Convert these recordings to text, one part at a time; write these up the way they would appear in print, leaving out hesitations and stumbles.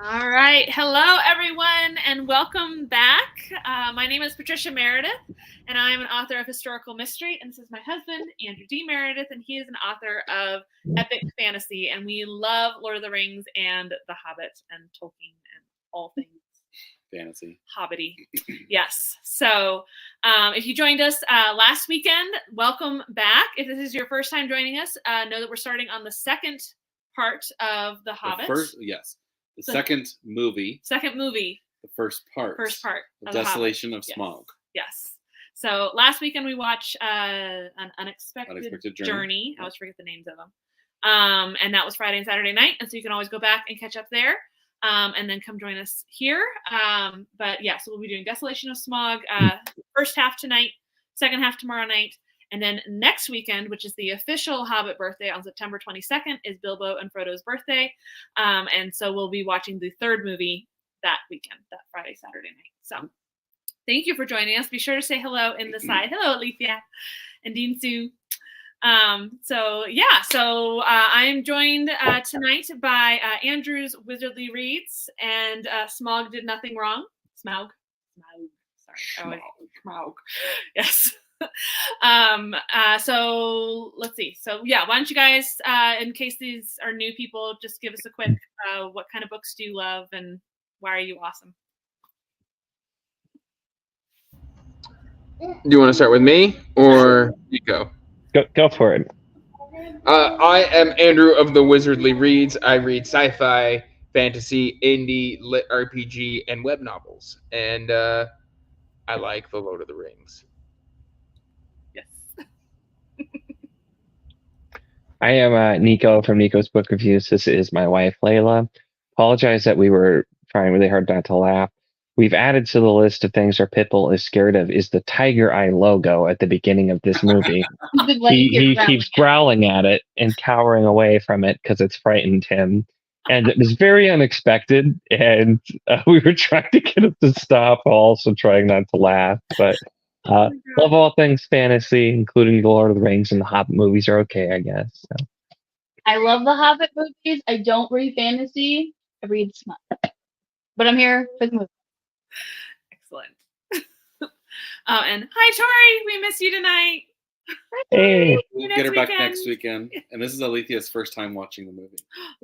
All right. Hello, everyone, and welcome back. My name is Patricia Meredith, and I am an author of historical mystery. And this is my husband, Andrew D Meredith, and he is an author of epic fantasy. And we love Lord of the Rings and The Hobbit and Tolkien and all things fantasy. Hobbity. Yes. So if you joined us last weekend, welcome back. If this is your first time joining us, know that we're starting on the second part of The Hobbit. The second movie. The first part. Of Desolation of Smaug. Yes. So last weekend we watched An Unexpected Journey. I always forget the names of them. And that was Friday and Saturday night. And so you can always go back and catch up there. And then come join us here. But yeah, so we'll be doing Desolation of Smaug first half tonight, second half tomorrow night. And then next weekend, which is the official Hobbit birthday on September 22nd, is Bilbo and Frodo's birthday. And so we'll be watching the third movie that weekend, that Friday, Saturday night. So thank you for joining us. Be sure to say hello in the side. Hello, Alethea and Dean Sue. So I'm joined tonight by Andrew's Wizardly Reads and Smaug Did Nothing Wrong. Smaug. Sorry. Smaug. Yes. So let's see. So yeah, why don't you guys, in case these are new people, just give us a quick, what kind of books do you love and why are you awesome? Do you want to start with me or you go? Go for it. I am Andrew of the Wizardly Reads. I read sci-fi, fantasy, indie, lit RPG, and web novels. And I like The Lord of the Rings. Yes. I am Nico from Nico's Book Reviews. This is my wife, Layla. Apologize that we were trying really hard not to laugh. We've added to the list of things our pitbull is scared of is the tiger eye logo at the beginning of this movie. he keeps growling at it and cowering away from it because it's frightened him. And it was very unexpected. And we were trying to get him to stop, also trying not to laugh. But love all things fantasy, including The Lord of the Rings, and the Hobbit movies are okay, I guess. So. I love the Hobbit movies. I don't read fantasy. I read smut. But I'm here for the movie. Excellent. And hi, Tori. We miss you tonight. Hey. We'll get her back next weekend. And this is Alethea's first time watching the movie.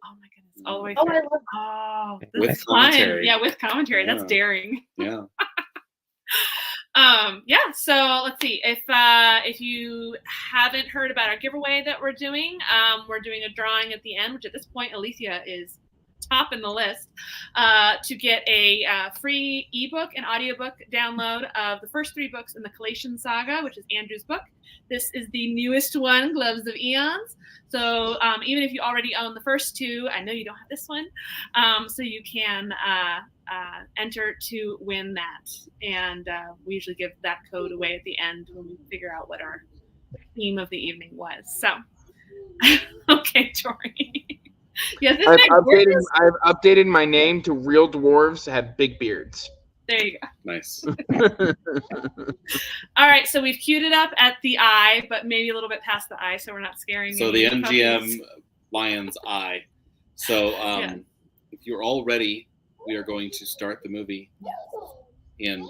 Oh my goodness. All the way Oh, through. I love With fun. commentary. Yeah, with commentary. That's daring. Yeah. So let's see. If you haven't heard about our giveaway that we're doing a drawing at the end, which at this point Alethea is top in the list, to get a free ebook and audiobook download of the first 3 books in the Kallattian Saga, which is Andrew's book. This is the newest one, Gloves of Eons. So even if you already own the first 2, I know you don't have this one, so you can enter to win that. And we usually give that code away at the end when we figure out what our theme of the evening was. So, okay, Tori. Yes, I've updated my name to Real Dwarves Have Big Beards. There you go. Nice. All right, so we've queued it up at the eye, but maybe a little bit past the eye, so we're not scaring. So the MGM Lion's Eye. So if you're all ready, we are going to start the movie in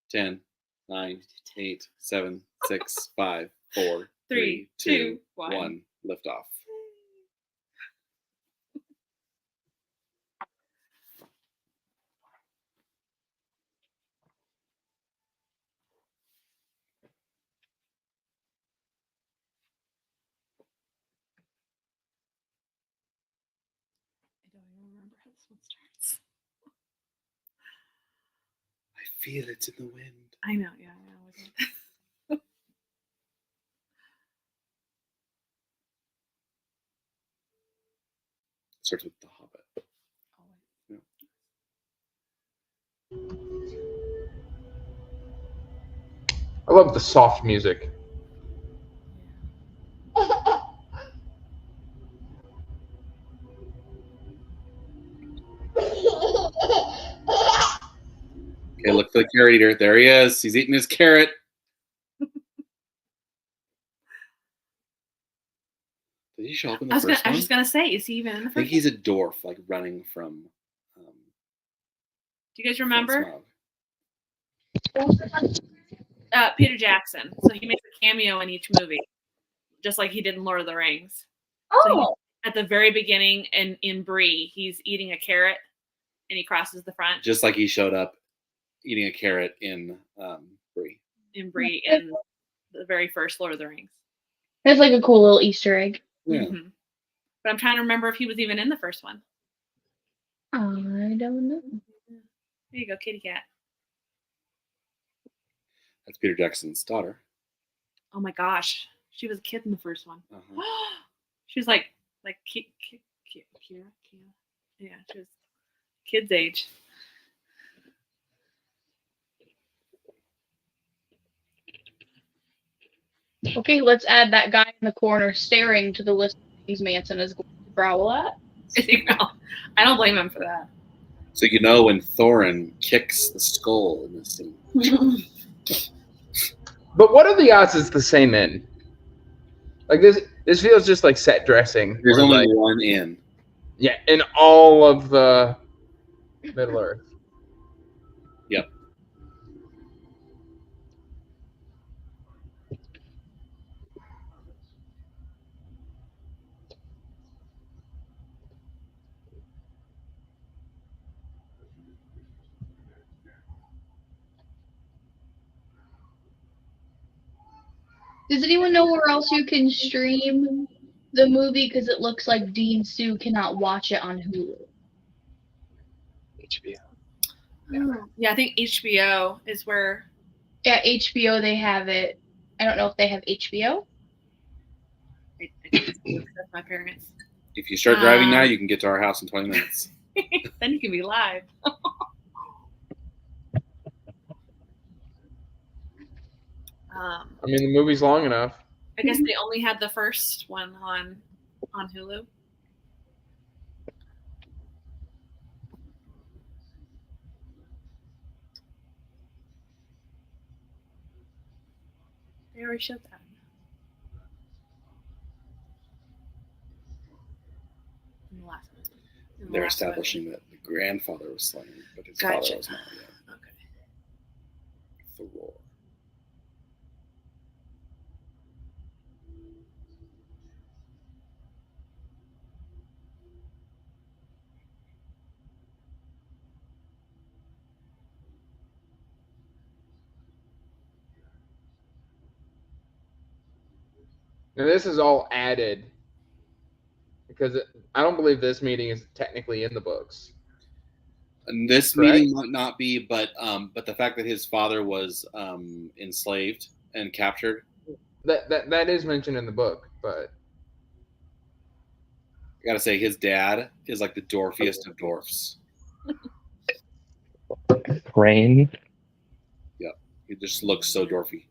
10, 9, 8, 7, 6, 5, 4, 3, 2, 1. Lift off. I don't even remember how this one starts. I feel it in the wind. I know, yeah, I know. Starts with The Hobbit. I love the soft music. Okay, look for the carrot eater. There he is. He's eating his carrot. Did he show up in the first one? I was just gonna say, is he even in the first? I think he's a dwarf, like running from you guys remember? Smaug. Peter Jackson. So he makes a cameo in each movie, just like he did in Lord of the Rings. Oh, At the very beginning in Bree, he's eating a carrot and he crosses the front. Just like he showed up eating a carrot in Bree. In Bree in the very first Lord of the Rings. that's like a cool little Easter egg. Yeah. Mm-hmm. But I'm trying to remember if he was even in the first one. I don't know. There you go, kitty cat. That's Peter Jackson's daughter. Oh my gosh, she was a kid in the first one. Uh-huh. She was like Kira. Yeah, she was kid's age. Okay, let's add that guy in the corner staring to the list of things Manson is going to growl at. I don't blame him for that. So you know when Thorin kicks the skull in this scene. But what are the odds it's the same inn? Like this feels just like set dressing. There's or only like, one inn. yeah, in all of the Middle Earth. Yep. Does anyone know where else you can stream the movie? Because it looks like Dean Sue cannot watch it on Hulu. HBO. Yeah, I think HBO is where. Yeah, HBO, they have it. I don't know if they have HBO. I think that's my parents. If you start driving now, you can get to our house in 20 minutes. Then you can be live. I mean, the movie's long enough. I guess they only had the first one on Hulu. They already showed that. In the last one. In the They're last one. establishing that the grandfather was slain, but his Gotcha. father was not yet. Okay. The roar. Now, this is all added because I don't believe this meeting is technically in the books. And this Correct? meeting might not be, but the fact that his father was enslaved and captured. That is mentioned in the book, but I gotta say, his dad is like the dwarfiest of dwarfs. Rain. Yep, he just looks so dwarfy.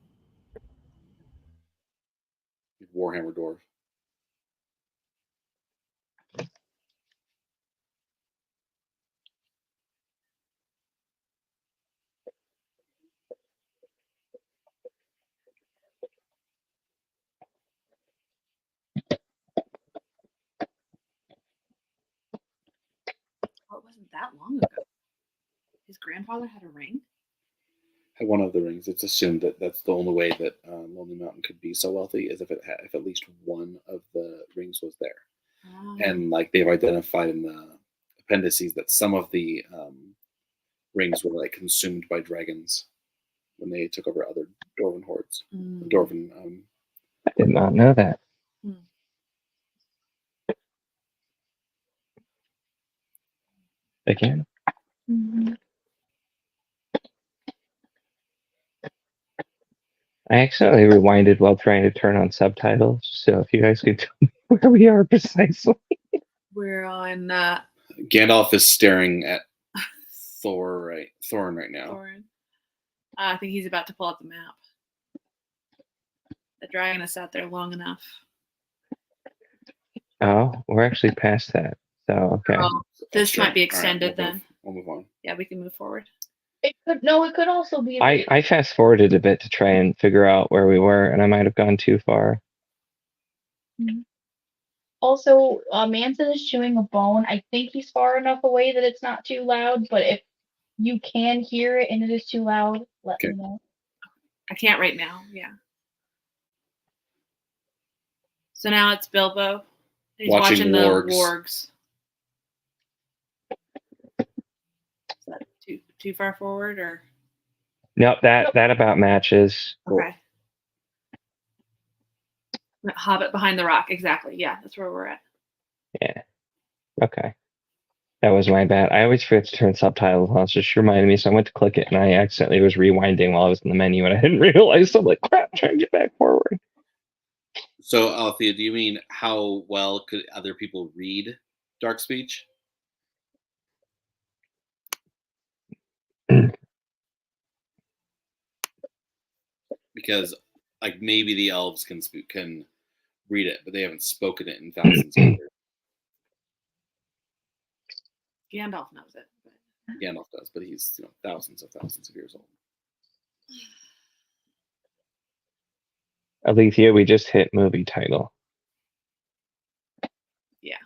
Warhammer dwarf. Oh, it wasn't that long ago. His grandfather had a ring? Had one of the rings. It's assumed that that's the only way that Lonely Mountain could be so wealthy is if if at least one of the rings was there. Oh. And like they've identified in the appendices that some of the rings were like consumed by dragons when they took over other dwarven hordes. Dwarven. I did not know that. Again. Mm-hmm. I accidentally rewinded while trying to turn on subtitles, so if you guys could tell me where we are precisely. We're on Gandalf is staring at Thorin right now. Thorin. I think he's about to pull up the map. The dragon has sat there long enough. Oh, we're actually past that. So okay. Oh, this Okay. might be All right, extended then. We'll move on. Yeah, we can move forward. It could also be. I fast forwarded a bit to try and figure out where we were, and I might have gone too far. Also, Manson is chewing a bone. I think he's far enough away that it's not too loud, but if you can hear it and it is too loud, let Okay. me know. I can't right now. Yeah. So now it's Bilbo. He's Watching watching the wargs. wargs. Is that too far forward or? Nope, that about matches. Okay. Hobbit behind the rock. Exactly. Yeah, that's where we're at. Yeah. Okay. That was my bad. I always forget to turn subtitles on. So just reminded me. So I went to click it and I accidentally was rewinding while I was in the menu and I didn't realize. So I'm like, crap, trying to get back forward. So, Althea, do you mean how well could other people read dark speech? Because, like, maybe the elves can read it, but they haven't spoken it in thousands of years. Gandalf knows it. But... Gandalf does, but he's thousands of years old. Alethea, we just hit movie title. Yeah.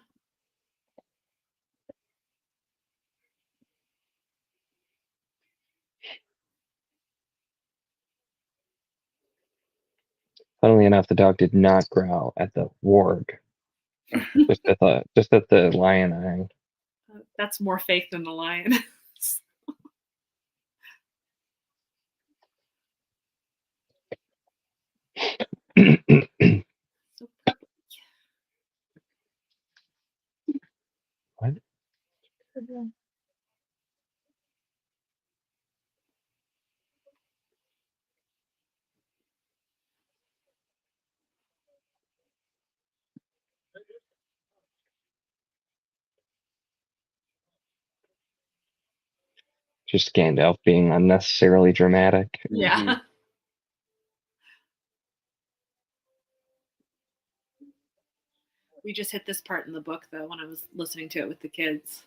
Funnily enough, the dog did not growl at the warg. just at the lion eye. That's more fake than the lion. What? Just Gandalf being unnecessarily dramatic. Yeah. Mhm. We just hit this part in the book though when I was listening to it with the kids.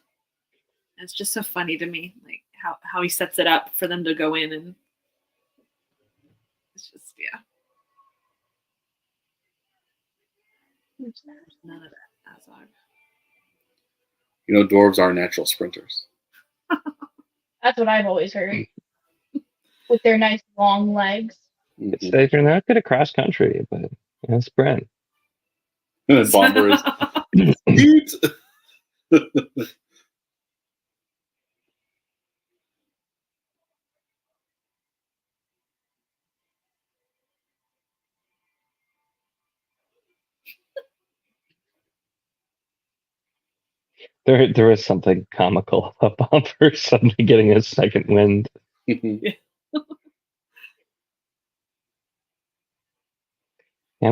And it's just so funny to me, like how he sets it up for them to go in, and it's just There's none of that Azog. Dwarves are natural sprinters. That's what I've always heard. With their nice long legs. It's like you're not good at cross country, but sprint. And then Bomber is Eat! There is something comical about Bomber suddenly getting a second wind. I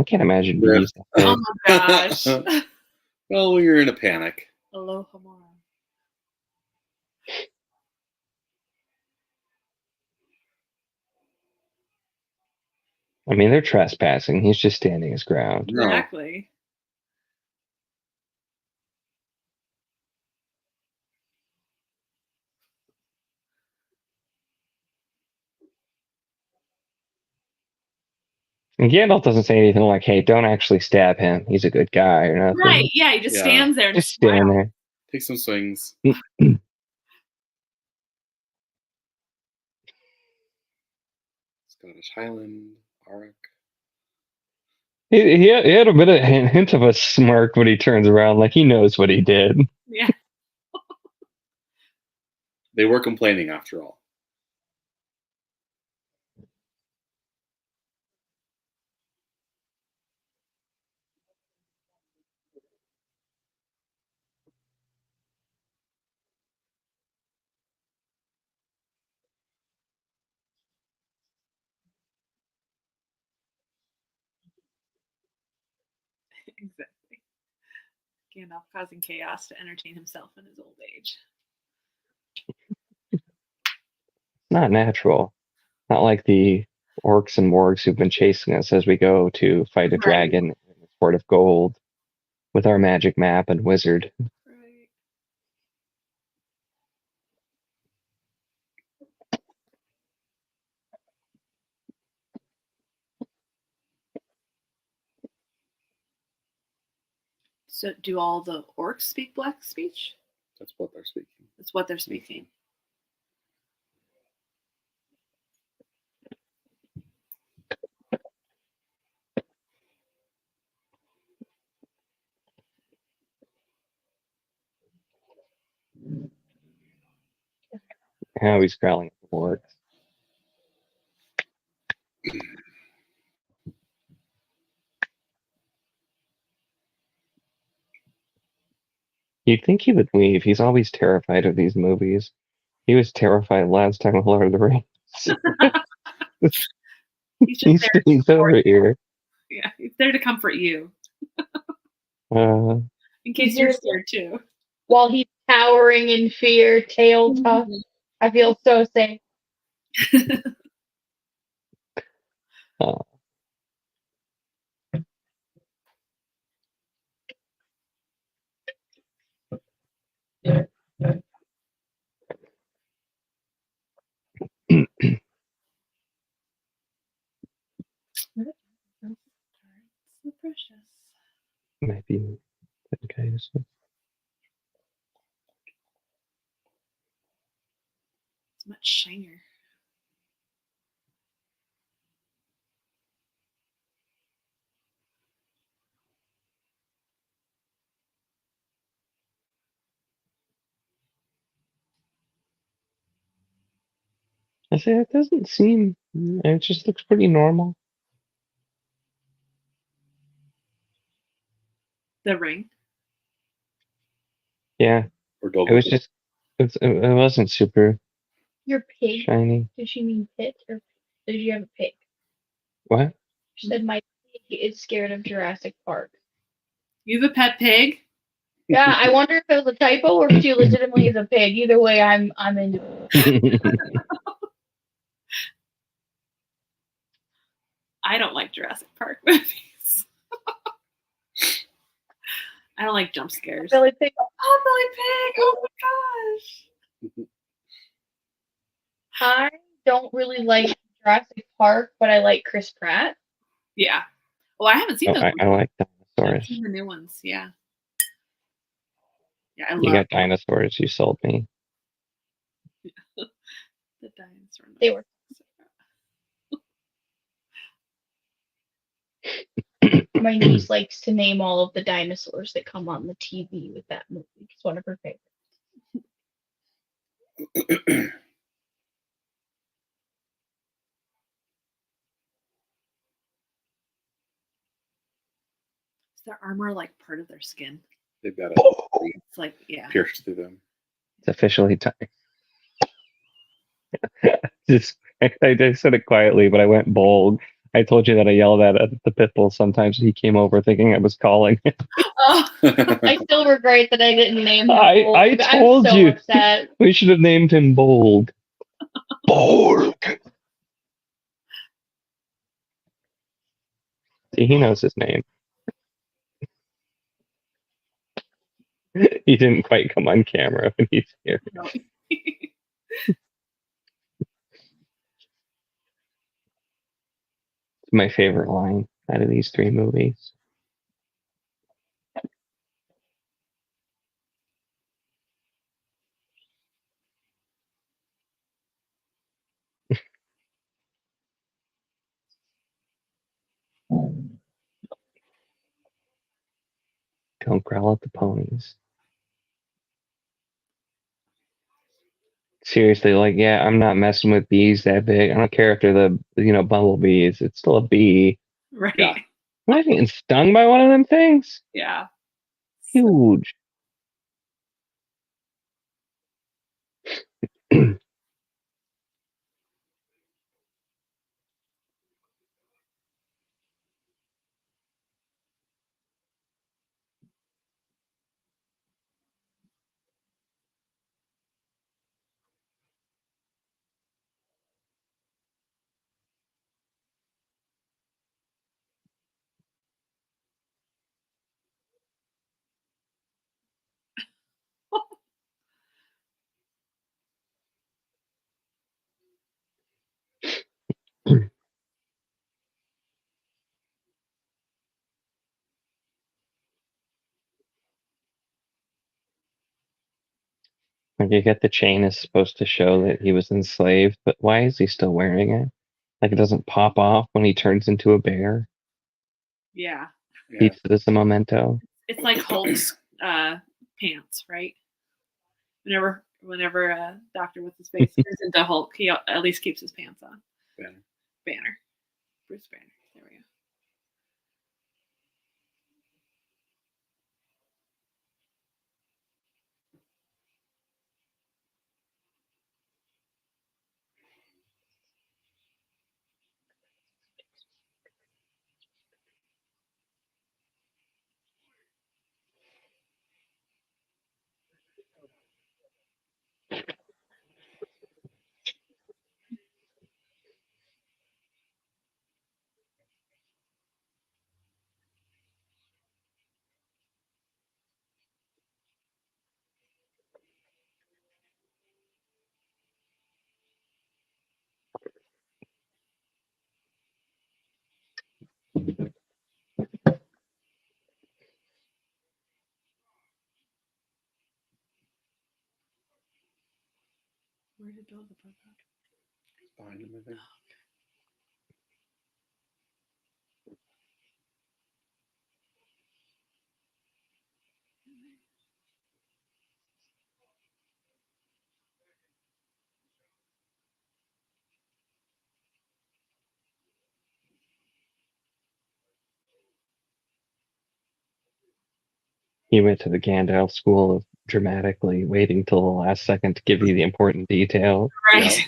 can't imagine Yeah. bees. Oh my gosh. Well, when you're in a panic. Aloha Mara. I mean, they're trespassing. He's just standing his ground. No. Exactly. And Gandalf doesn't say anything like, hey, don't actually stab him. He's a good guy or nothing. Right. Yeah, he just stands there and Just stand there. Take some swings. Scottish Highland, Arak. He had a bit of a hint of a smirk when he turns around, like he knows what he did. Yeah. They were complaining after all. Exactly. Gandalf causing chaos to entertain himself in his old age. Not natural. Not like the orcs and wargs who've been chasing us as we go to fight a Right. dragon in the Sword of Gold with our magic map and wizard. Right. So do all the orcs speak black speech? That's what they're speaking. That's what they're speaking. Now he's growling at the orcs. You'd think he would leave. He's always terrified of these movies. He was terrified last time with Lord of the Rings. He's just there to He's over support you. here. Yeah, he's there to comfort you. Uh, In case you're scared too. While he's cowering in fear, tail tucked, I feel so safe. uh, So precious. might be okay. So It's much shinier. I say it doesn't seem. It just looks pretty normal. The ring. Yeah, Or it was just. It wasn't super Your pig. shiny. Does she mean pit or did you have a pig? What? She said my pig is scared of Jurassic Park. You have a pet pig? Yeah, I wonder if it was a typo or if she legitimately is a pig. Either way, I'm into it. I don't like Jurassic Park movies. I don't like jump scares. Billy Pig. Oh, Billy Pig! Oh my gosh! I don't really like Jurassic Park, but I like Chris Pratt. Yeah. Well, I haven't seen those. I like I've dinosaurs. seen the new ones. Yeah. Yeah, I You love got dinosaurs. You sold me. the dinosaur. They were. My niece likes to name all of the dinosaurs that come on the TV with that movie. It's one of her favorites. Is their armor like part of their skin? They've got It's like, yeah. pierced through them. It's officially time. I said it quietly, but I went bold. I told you that I yelled at the pit bull sometimes. He came over thinking I was calling. Oh, I still regret that I didn't name him. I told I'm so you. upset. We should have named him Bold. Bold. See, he knows his name. He didn't quite come on camera when he's here. No. It's my favorite line out of these three movies. Don't growl at the ponies. Seriously, like, yeah, I'm not messing with bees that big. I don't care if they're the bumblebees. It's still a bee. Right. Yeah. Am I getting stung by one of them things? Yeah. Huge. Like, you get the chain is supposed to show that he was enslaved, but why is he still wearing it? Like, it doesn't pop off when he turns into a bear. Yeah. Yeah. Keeps it as a memento. It's like Hulk's pants, right? Whenever Whenever Doctor what's his face turns into Hulk, he at least keeps his pants on. Banner. Bruce Banner. There we go. Where did Bilbo go? Behind him, I think. He went to the Gandalf school of dramatically waiting till the last second to give you the important detail. Right.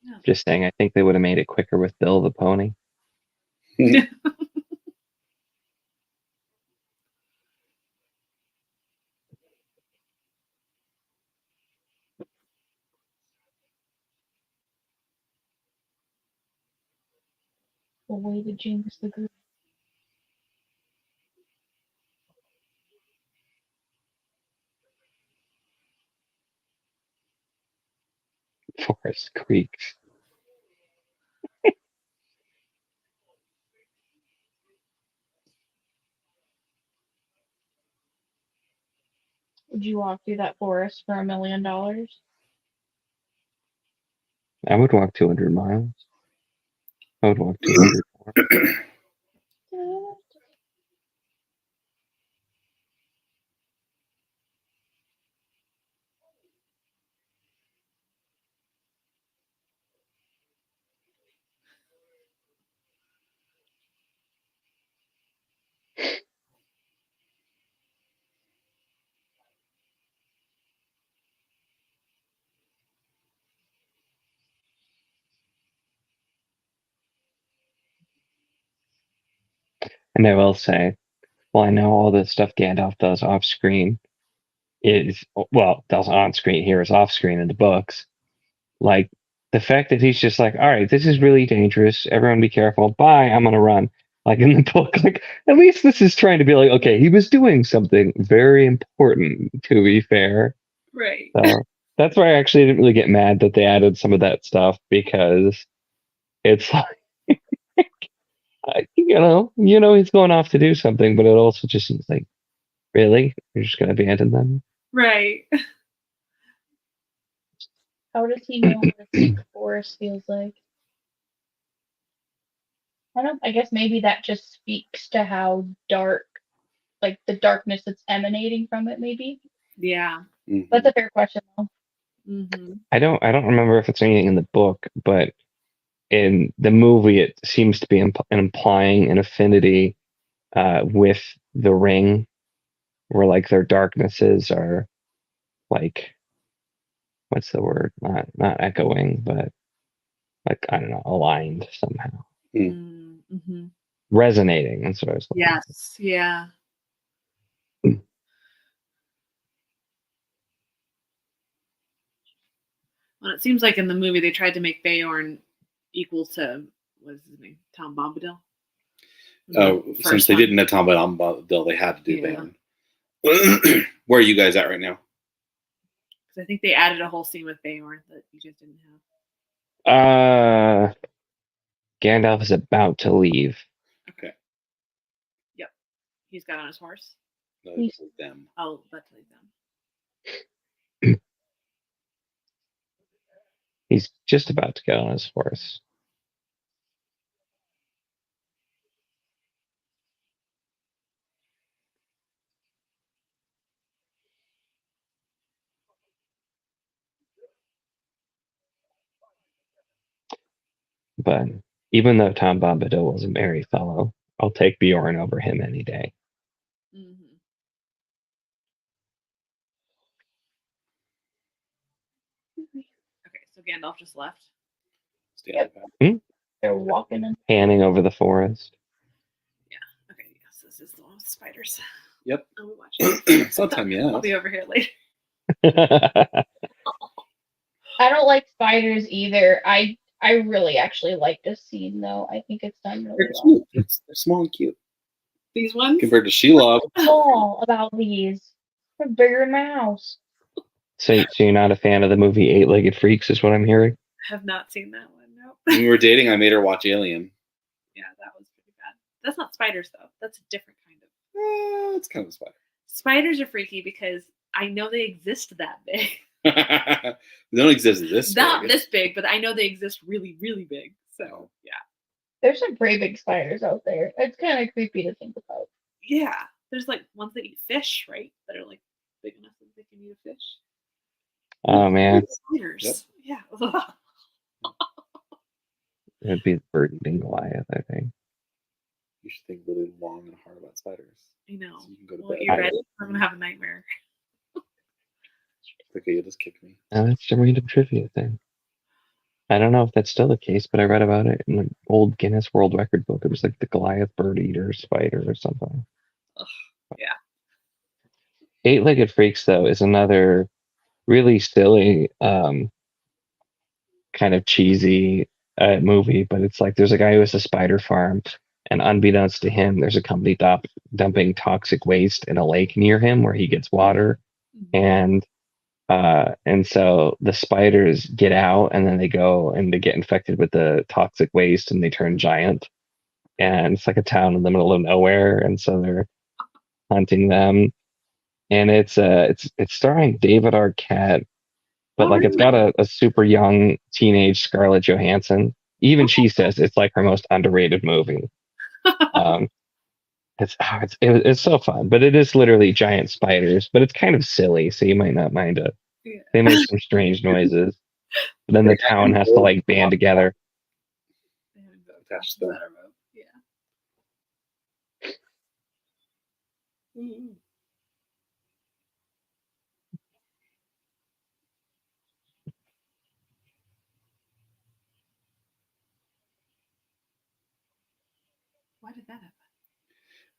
Yeah. Just saying, I think they would have made it quicker with Bill the pony. The way to jinx the group. Forest Creeks. Would you walk through that forest for $1 million? I would walk 200 miles. I would walk 200 more. And I will say, well, I know all the stuff Gandalf does off screen is, well, does on screen here is off screen in the books. Like, the fact that he's just like, all right, this is really dangerous. Everyone be careful. Bye, I'm going to run. Like in the book, like, at least this is trying to be like, okay, he was doing something very important, to be fair. Right. So that's why I actually didn't really get mad that they added some of that stuff, because it's like, you know, he's going off to do something, but it also just seems like, really? You're just going to abandon them? Right. How does he know what a thick forest feels like? I guess maybe that just speaks to how dark, like the darkness that's emanating from it, maybe. Yeah. Mhm. That's a fair question, though. Mm-hmm. I don't remember if it's anything in the book, but in the movie, it seems to be implying an affinity with the ring, where like their darknesses are like, what's the word? Not echoing, but like, I don't know, aligned somehow, Mm-hmm. resonating. That's what I was looking for. Yes. Yeah. Well, it seems like in the movie they tried to make Beorn equal to, what is his name? Tom Bombadil. Since they didn't have Tom Bombadil, they had to do Yeah. Beorn. Where are you guys at right now? Because I think they added a whole scene with Beorn that you guys didn't have. Gandalf is about to leave. Okay. He's got on his horse. No, it's them. Oh, about to leave them. He's just about to get on his horse. But even though Tom Bombadil was a merry fellow, I'll take Bjorn over him any day. Mm-hmm. Okay, so Gandalf just left. Stay Yep. on the path. They're walking in. Panning over the forest. Okay, yes, this is the one with spiders. Yep. I'll be watching. Sometime, yeah. I'll be over here later. I don't like spiders either. I really actually like this scene though. I think it's done really They're well. cute. They're small and cute These ones? compared to Shelob. What's small about these? They're bigger than my house. So you're not a fan of the movie Eight-Legged Freaks, is what I'm hearing? Have not seen that one, no. When we were dating, I made her watch Alien. Yeah, that was pretty bad. That's not spiders, though. That's a different kind of. It's kind of a spider. Spiders are freaky because I know they exist that big. They don't exist this Not big. this big, but I know they exist really, really big. So, yeah. There's some pretty big spiders out there. It's kind of creepy to think about. Yeah. There's like ones that eat fish, right? That are like big enough that they can eat a fish. Oh, man. Spiders. Yep. Yeah. It would be the bird-eating Goliath, I think. You should think really long and hard about spiders. I know. So you can go to Well, bed. you ready? I'm going to have a nightmare. Okay, you'll just kick me. That's a random trivia thing. I don't know if that's still the case, but I read about it in an old Guinness World Record book. It was like the Goliath bird eater spider or something. Ugh, yeah. Eight-Legged Freaks, though, is another really silly, kind of cheesy movie, but it's like there's a guy who has a spider farm, and unbeknownst to him, there's a company dumping toxic waste in a lake near him where he gets water, and so the spiders get out, and then they go and they get infected with the toxic waste, and they turn giant, and it's like a town in the middle of nowhere, and so they're hunting them, and it's starring David Arquette. But like it's got a super young teenage Scarlett Johansson. Even she says it's like her most underrated movie. It's so fun, but it is literally giant spiders. But it's kind of silly, so you might not mind it. Yeah. They make some strange noises, but then the town has to like band together. Attach them. Yeah. Mm-hmm. Why did that happen?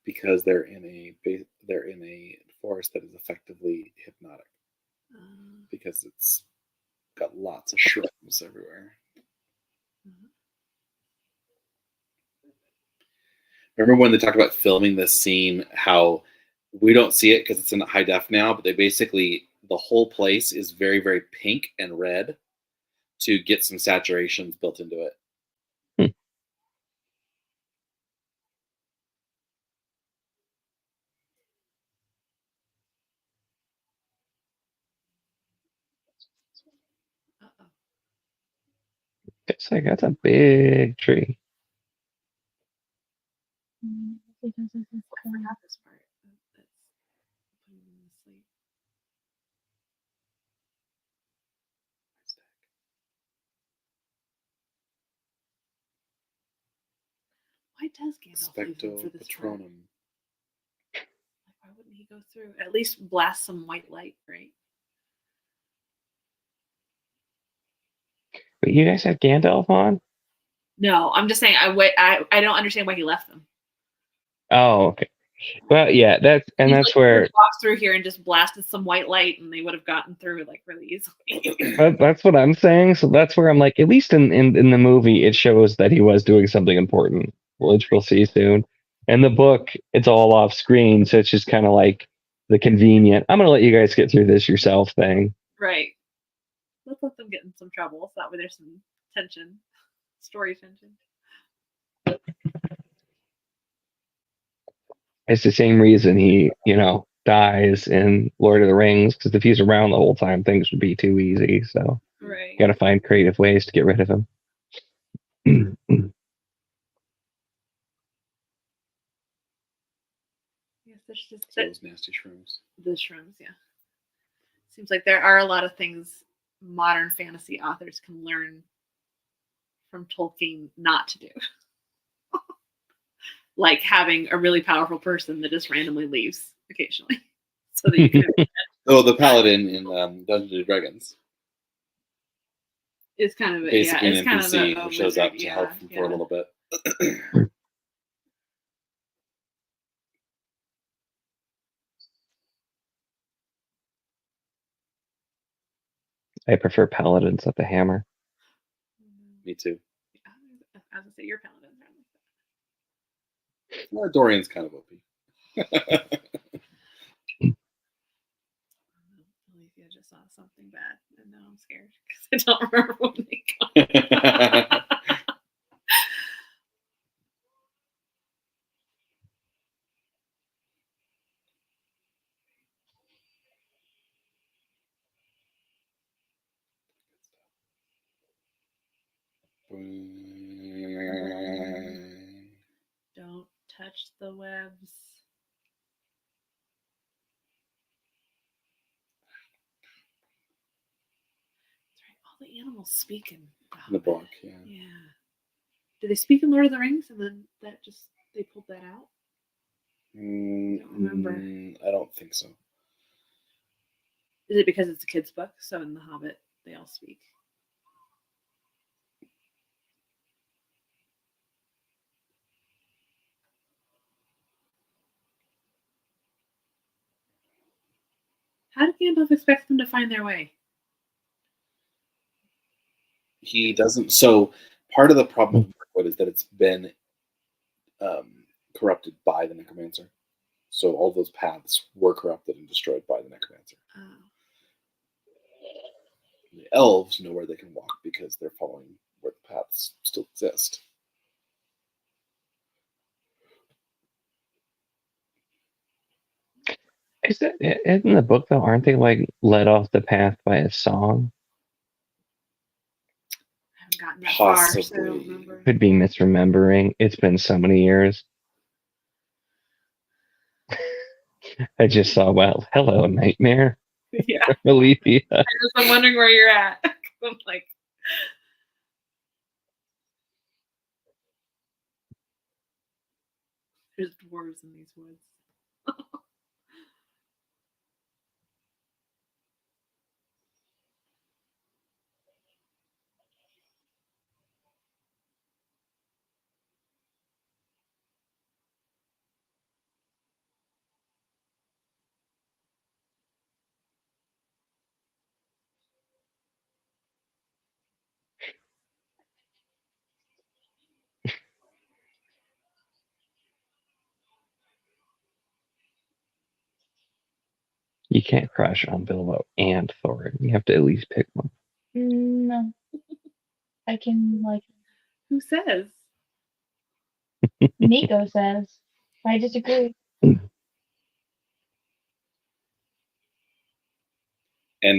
Because they're in a forest that is effectively hypnotic. Because it's got lots of shrooms everywhere. Remember when they talked about filming this scene, how we don't see it because it's in high def now, but they basically, the whole place is very, very pink and red to get some saturations built into it. It's like that's a big tree. I forgot this part. That's putting them to sleep. Why does Gandalf leave him for Specto this run? Patronum. Like, why wouldn't he go through? At least blast some white light, right? But you guys have Gandalf on? No, I'm just saying. I don't understand why he left them. Oh, okay. Well, yeah, that's where walked through here and just blasted some white light, and they would have gotten through like really easily. that's what I'm saying. So that's where I'm like, at least in the movie, it shows that he was doing something important, which we'll see soon. In the book, it's all off screen, so it's just kind of like the convenient. I'm gonna let you guys get through this yourself thing. Right. Let's let them get in some trouble. So that way there's some tension, story tension. It's the same reason he, dies in Lord of the Rings, because if he's around the whole time, things would be too easy. So Right. you got to find creative ways to get rid of him. Yes, there's just Those nasty shrooms. the shrooms. Yeah. Seems like there are a lot of things modern fantasy authors can learn from Tolkien not to do. Like having a really powerful person that just randomly leaves occasionally, so that you can. Oh, the paladin in Dungeons and Dragons. It's kind of Basically it's an kind NPC of a who shows up to wizard, help him for a little bit. I prefer paladins with the hammer. Me too. I was gonna say your paladins are like that. Well, Dorian's kind of OP. Alicia just saw something bad, and now I'm scared because I don't remember when they come. Don't touch the webs. That's right. All the animals speak in The book, yeah. Yeah. Do they speak in Lord of the Rings, and then they pulled that out? I don't remember. I don't think so. Is it because it's a kid's book? So in The Hobbit, they all speak. How did Gandalf expect them to find their way? He doesn't. So part of the problem with Mirkwood is that it's been corrupted by the necromancer. So all those paths were corrupted and destroyed by the necromancer. Oh. The elves know where they can walk because they're following where the paths still exist. Is that in the book though? Aren't they like led off the path by a song? I haven't gotten that far, so I Possibly. don't remember. Could be misremembering. It's been so many years. I just saw, well, hello, nightmare. Yeah. Alethea. I'm wondering where you're at. I'm like, there's dwarves in these woods. You can't crush on Bilbo and Thorin. You have to at least pick one. No. I can, Who says? Nico says. I disagree. And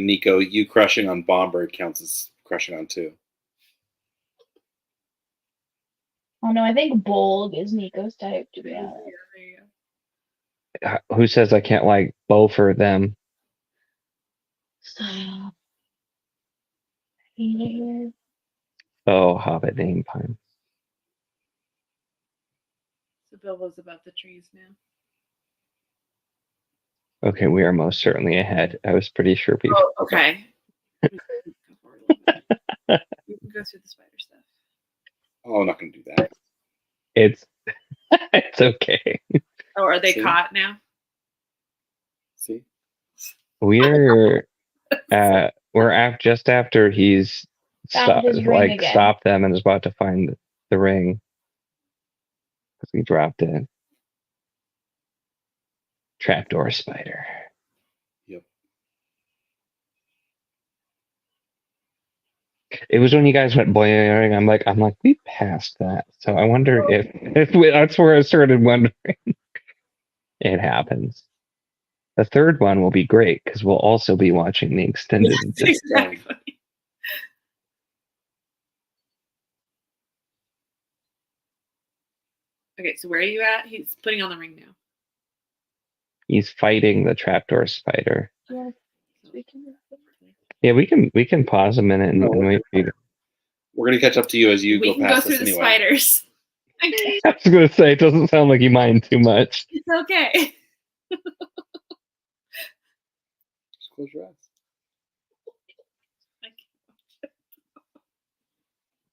Nico, you crushing on Bombird counts as crushing on two. Oh no, I think Bolg is Nico's type, to be honest. Yeah, there you go. Who says I can't like both for them? Stop. Yeah. Oh, Hobbit name pun. So Bilbo's above the trees now. Okay, we are most certainly ahead. I was pretty sure we. Oh, okay. You can go through the spider stuff. Oh, I'm not going to do that. It's it's okay. Oh, are they See? caught now? See? We're just after he's Found his ring again. stopped them and is about to find the ring because he dropped it. Trapdoor spider. Yep. It was when you guys went boing. I'm like, we passed that. So I wonder if that's where I started wondering. It happens. The third one will be great because we'll also be watching the extended edition. Exactly. Okay, so where are you at? He's putting on the ring now. He's fighting the trapdoor spider. Yeah, we can. Yeah, we can pause a minute and wait for you. We're gonna catch up to you as you We go can go past through us the anyway. spiders. I was gonna say it doesn't sound like you mind too much. It's okay. Just close your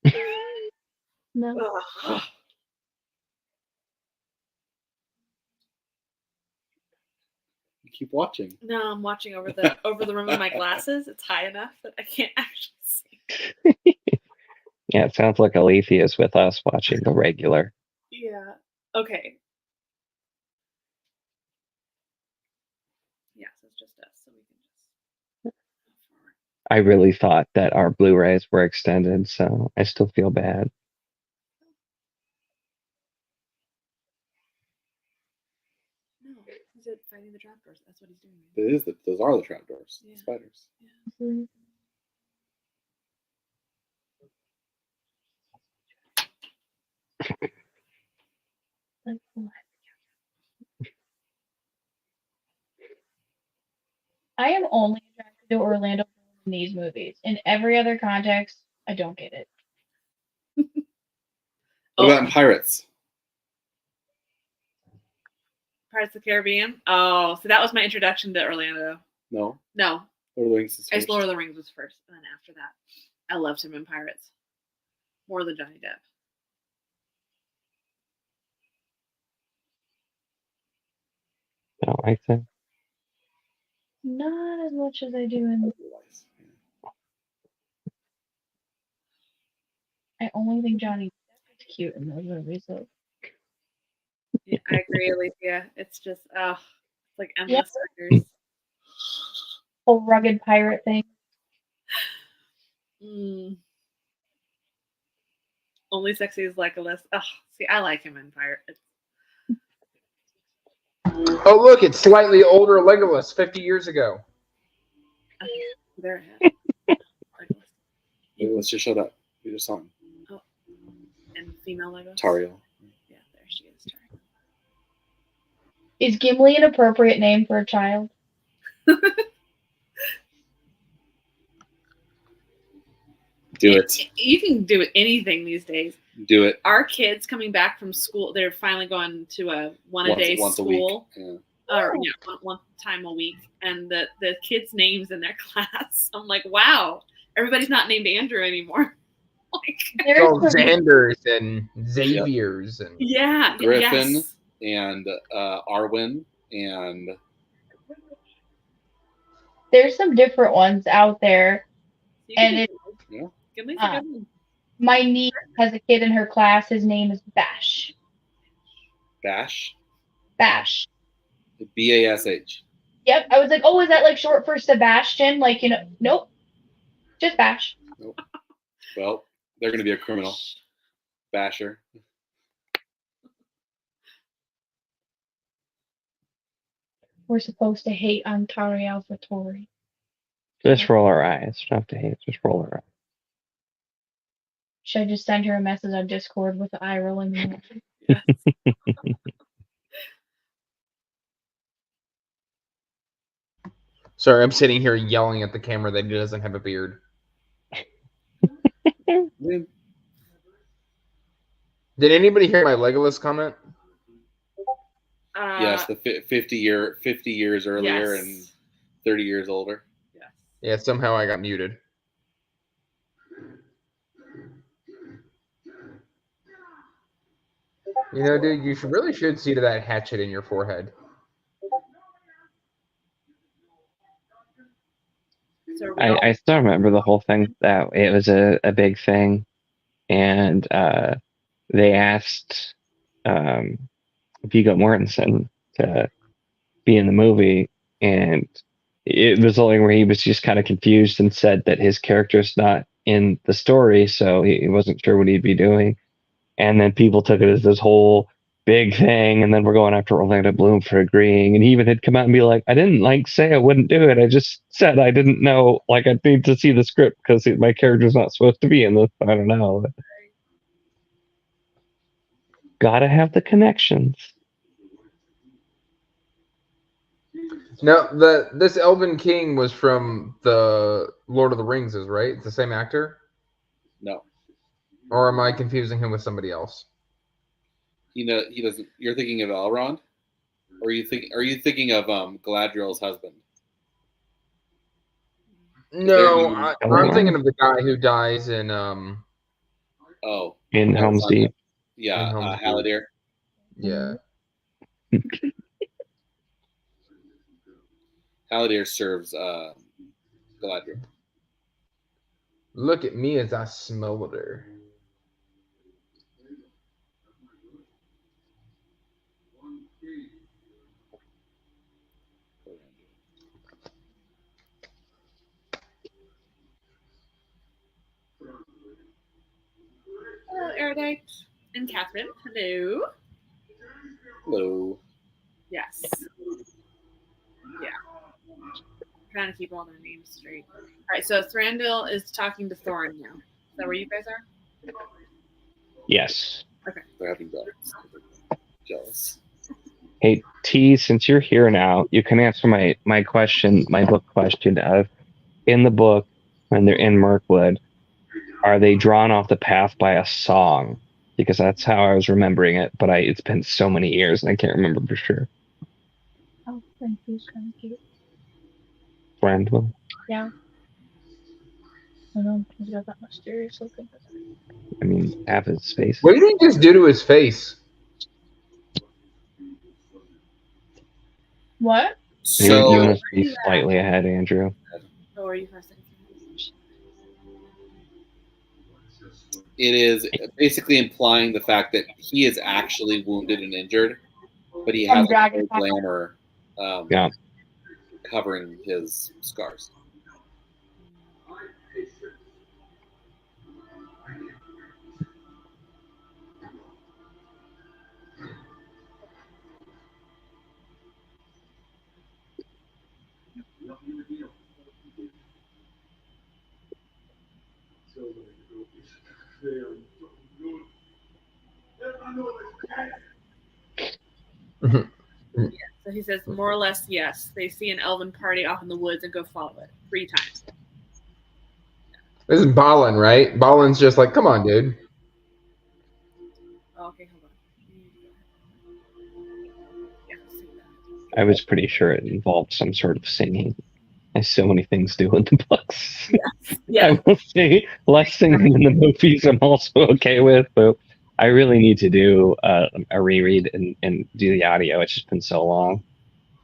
eyes. No. Ugh. You keep watching. No, I'm watching over the rim of my glasses. It's high enough that I can't actually see. Yeah, it sounds like Alethea is with us watching the regular. Yeah. Okay. Yes, it's just us, so we can just. I really thought that our Blu-rays were extended, so I still feel bad. No, he's fighting the trapdoors. That's what he's doing. Those are the trapdoors. Yeah. The spiders. Mm-hmm. I am only attracted to Orlando Bloom in these movies. In every other context, I don't get it. What about in Pirates? Pirates of the Caribbean? Oh, so that was my introduction to Orlando. No. No, Lord of the Rings is I guess first. Lord of the Rings was first, and then after that, I loved him in Pirates more than Johnny Depp. No, I think Not as much as I do in. I only think Johnny Depp is cute in those movies, though. Yeah, I agree, Alicia. It's just, it's like endless circles. Whole rugged pirate thing. Only sexy is Legolas. Oh, see, I like him in Pirates. Oh, look, it's slightly older Legolas 50 years ago. There it is. Legolas. Let's just shut up. We just saw him. Oh, and female Legolas. Tauriel. Yeah, there she is. Tauriel. Is Gimli an appropriate name for a child? Do it. You can do anything these days. Do it. Our kids coming back from school, they're finally going to a one-a-day once school. a week. Or one time a week, and the kids' names in their class. I'm like, wow, everybody's not named Andrew anymore. It's all Xanders and Xaviers and Yeah, Griffin yes. and Arwen and There's some different ones out there, and it. Gimli's a good one. My niece has a kid in her class. His name is Bash. Bash. Bash. B-A-S-H. Yep. I was like, oh, is that like short for Sebastian? Like, nope. Just Bash. Nope. Well, they're going to be a criminal. Basher. We're supposed to hate on Tauriel for Tori. just roll our eyes. Don't have to hate. Just roll our eyes. Should I just send her a message on Discord with the eye rolling emoji? Yes. Sorry, I'm sitting here yelling at the camera that he doesn't have a beard. Did anybody hear my Legolas comment? Yes, the 50 years earlier Yes. and 30 years older. Yeah, somehow I got muted. You know, dude, you really should see to that hatchet in your forehead. I still remember the whole thing, that it was a big thing, and they asked Viggo Mortensen to be in the movie, and it was only where he was just kind of confused and said that his character's not in the story, so he wasn't sure what he'd be doing. And then people took it as this whole big thing, and then we're going after Orlando Bloom for agreeing. And he even had come out and be like, I didn't say I wouldn't do it. I just said I didn't know. Like, I need to see the script because my character's not supposed to be in this. I don't know. Gotta have the connections. No, this Elven King was from the Lord of the Rings, right? It's the same actor? No. Or am I confusing him with somebody else? He doesn't. You're thinking of Elrond, or are you thinking of Galadriel's husband? No, I'm thinking of the guy who dies in in Helm's Deep. Yeah, Helm's Deep. Hallydir. Yeah. Hallydir serves Galadriel. Look at me as I smolder. Hello, Erudite and Catherine. Hello. Hello. Yes. Yeah. I'm trying to keep all their names straight. All right, so Thranduil is talking to Thorin now. Is that where you guys are? Yes. Okay. They're having daughters. Jealous. Hey, T, since you're here now, you can answer my question, my book question of, in the book, when they're in Mirkwood, are they drawn off the path by a song? Because that's how I was remembering it, but it's been so many years and I can't remember for sure. Oh, thank you, kind of cute. Thranduil? Yeah. I know, he's got that mysterious looking. I mean, half his face. What did he just do to his face? What? So You must be slightly ahead, Andrew. Oh, are you for a second? it is basically implying the fact that he is actually wounded and injured, but he has a glamour covering his scars. So he says, more or less, yes. They see an elven party off in the woods and go follow it 3 times. This is Balin, right? Balin's just like, come on, dude. Oh, okay, hold on. Yeah, I was pretty sure it involved some sort of singing, as so many things do in the books. Yeah. I will say less singing in the movies I'm also okay with, but I really need to do a reread and do the audio. It's just been so long.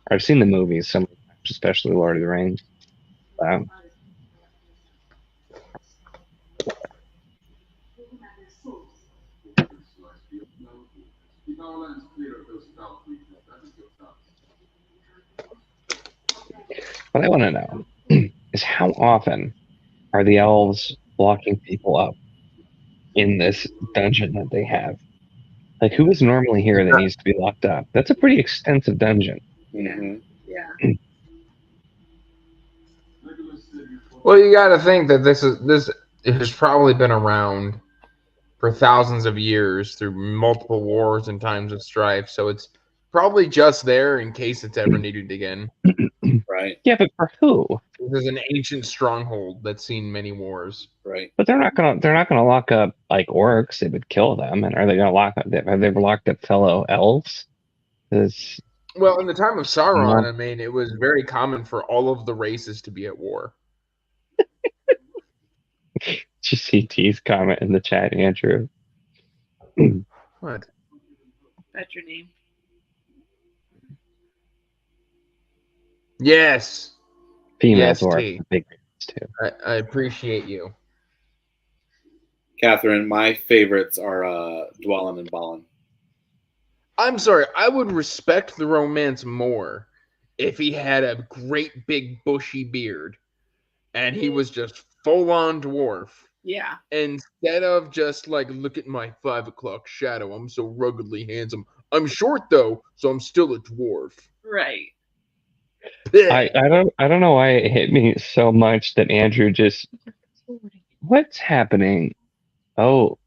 I've seen the movies so many times, especially Lord of the Rings. What I want to know is how often are the elves locking people up in this dungeon that they have? Like, who is normally here that needs to be locked up? That's a pretty extensive dungeon. Mm-hmm. Yeah. Well, you got to think that this has probably been around for thousands of years through multiple wars and times of strife. So it's probably just there in case it's ever needed again. Right. Yeah, but for who? This is an ancient stronghold that's seen many wars. Right. But they're not gonna lock up like orcs. They would kill them. And are they gonna lock up? Have they ever locked up fellow elves? Well, in the time of Sauron, I mean, it was very common for all of the races to be at war. Just see T's comment in the chat, Andrew. What? That's your name. Yes. Yes, Females are big too. I appreciate you. Catherine, my favorites are Dwalin and Balin. I'm sorry, I would respect the romance more if he had a great big bushy beard and he was just full-on dwarf Yeah. Instead of just like, look at my 5 o'clock shadow, I'm so ruggedly handsome. I'm short though, so I'm still a dwarf. Right. I don't know why it hit me so much that Andrew just, what's happening? Oh,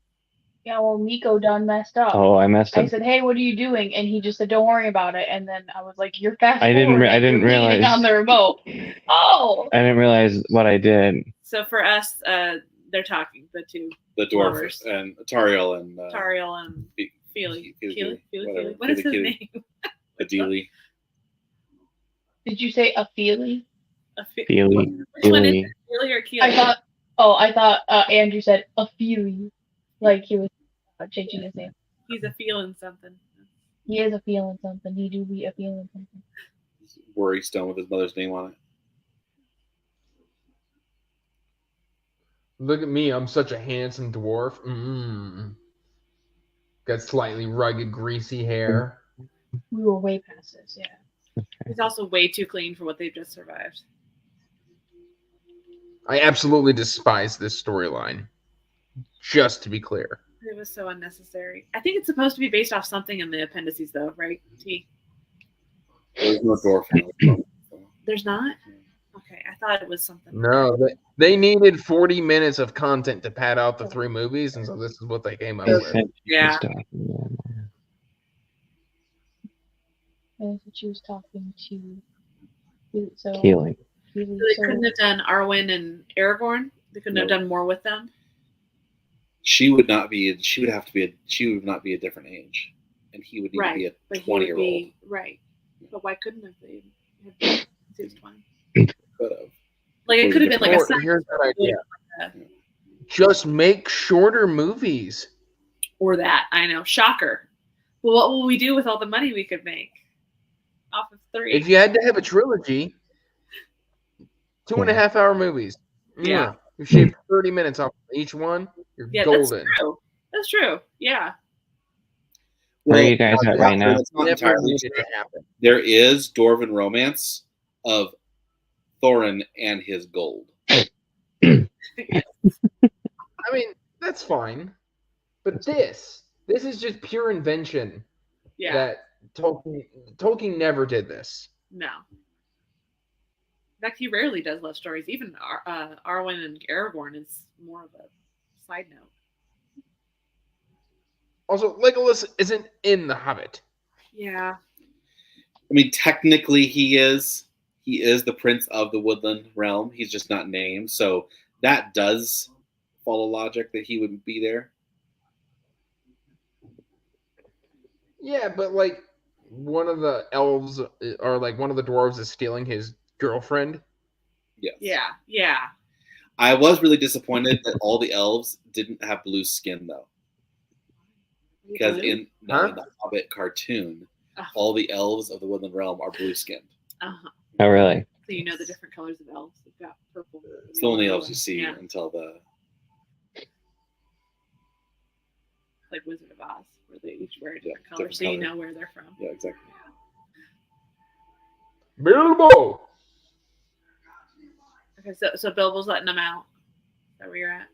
Yeah, well, Nico done messed up. I messed I up. said, "Hey, what are you doing?" And he just said, "Don't worry about it." And then I was like, "You're fast I didn't forwarding. realize- You're leaning on the remote." Oh. I didn't realize what I did. So for us, they're talking, the two. The dwarf Lovers. and Tariel and Tariel and Fe- Feely. Feely, Feely. whatever. What is his Feely. name? Adili. Did you say a feely? Feely. Which one is it? Feely or Keely? I thought Andrew said a feely, like he was changing his name. He's a feeling something. He is a feeling something. He do be a feeling something. Worry stone with his mother's name on it. Look at me, I'm such a handsome dwarf. Got slightly rugged, greasy hair. We were way past this, yeah. He's also way too clean for what they've just survived. I absolutely despise this storyline. Just to be clear. It was so unnecessary. I think it's supposed to be based off something in the appendices, though, right? T. There's no dwarf. in it. There's not? Okay, I thought it was something. No, they needed 40 minutes of content to pad out the 3 movies, and so this is what they came up with. Yeah. And she was talking to so Keely. So they couldn't have done Arwen and Aragorn? They couldn't have done more with them? She would not be. She would have to be. She would not be a different age, and he would need to be a But he would 20-year-old. right. But why couldn't have they? He was 20. Could have. Like it could have been like a Or, here's an idea. Just make shorter movies. or that. I know. Shocker. Well, what will we do with all the money we could make off of 3? If you had to have a trilogy, 2.5 hour movies. Yeah. You shave 30 minutes off each one, you're golden. That's true. That's true. Yeah. Where are you guys at right now? It's not Never entirely needed true. to happen. There is dwarven romance of Thorin and his gold. I mean, that's fine. But this is just pure invention. Yeah. That Tolkien never did this. No. In fact, he rarely does love stories. Even Arwen and Aragorn is more of a side note. Also, Legolas isn't in The Hobbit. Yeah. I mean, technically, he is. He is the prince of the woodland realm. He's just not named, so that does follow logic that he would be there. Yeah, but like one of the elves or like one of the dwarves is stealing his girlfriend. Yes. Yeah. Yeah. I was really disappointed that all the elves didn't have blue skin, though. Because in the Hobbit cartoon, all the elves of the woodland realm are blue skinned. Uh-huh. Oh, really? So you know the different colors of elves. They've got purple. It's the only elves you see Yeah. until the. Like Wizard of Oz, where they each wear a different Yeah, color, different so you color. know where they're from. Yeah, exactly. Bilbo! Okay, so Bilbo's letting them out. Is that where you're at?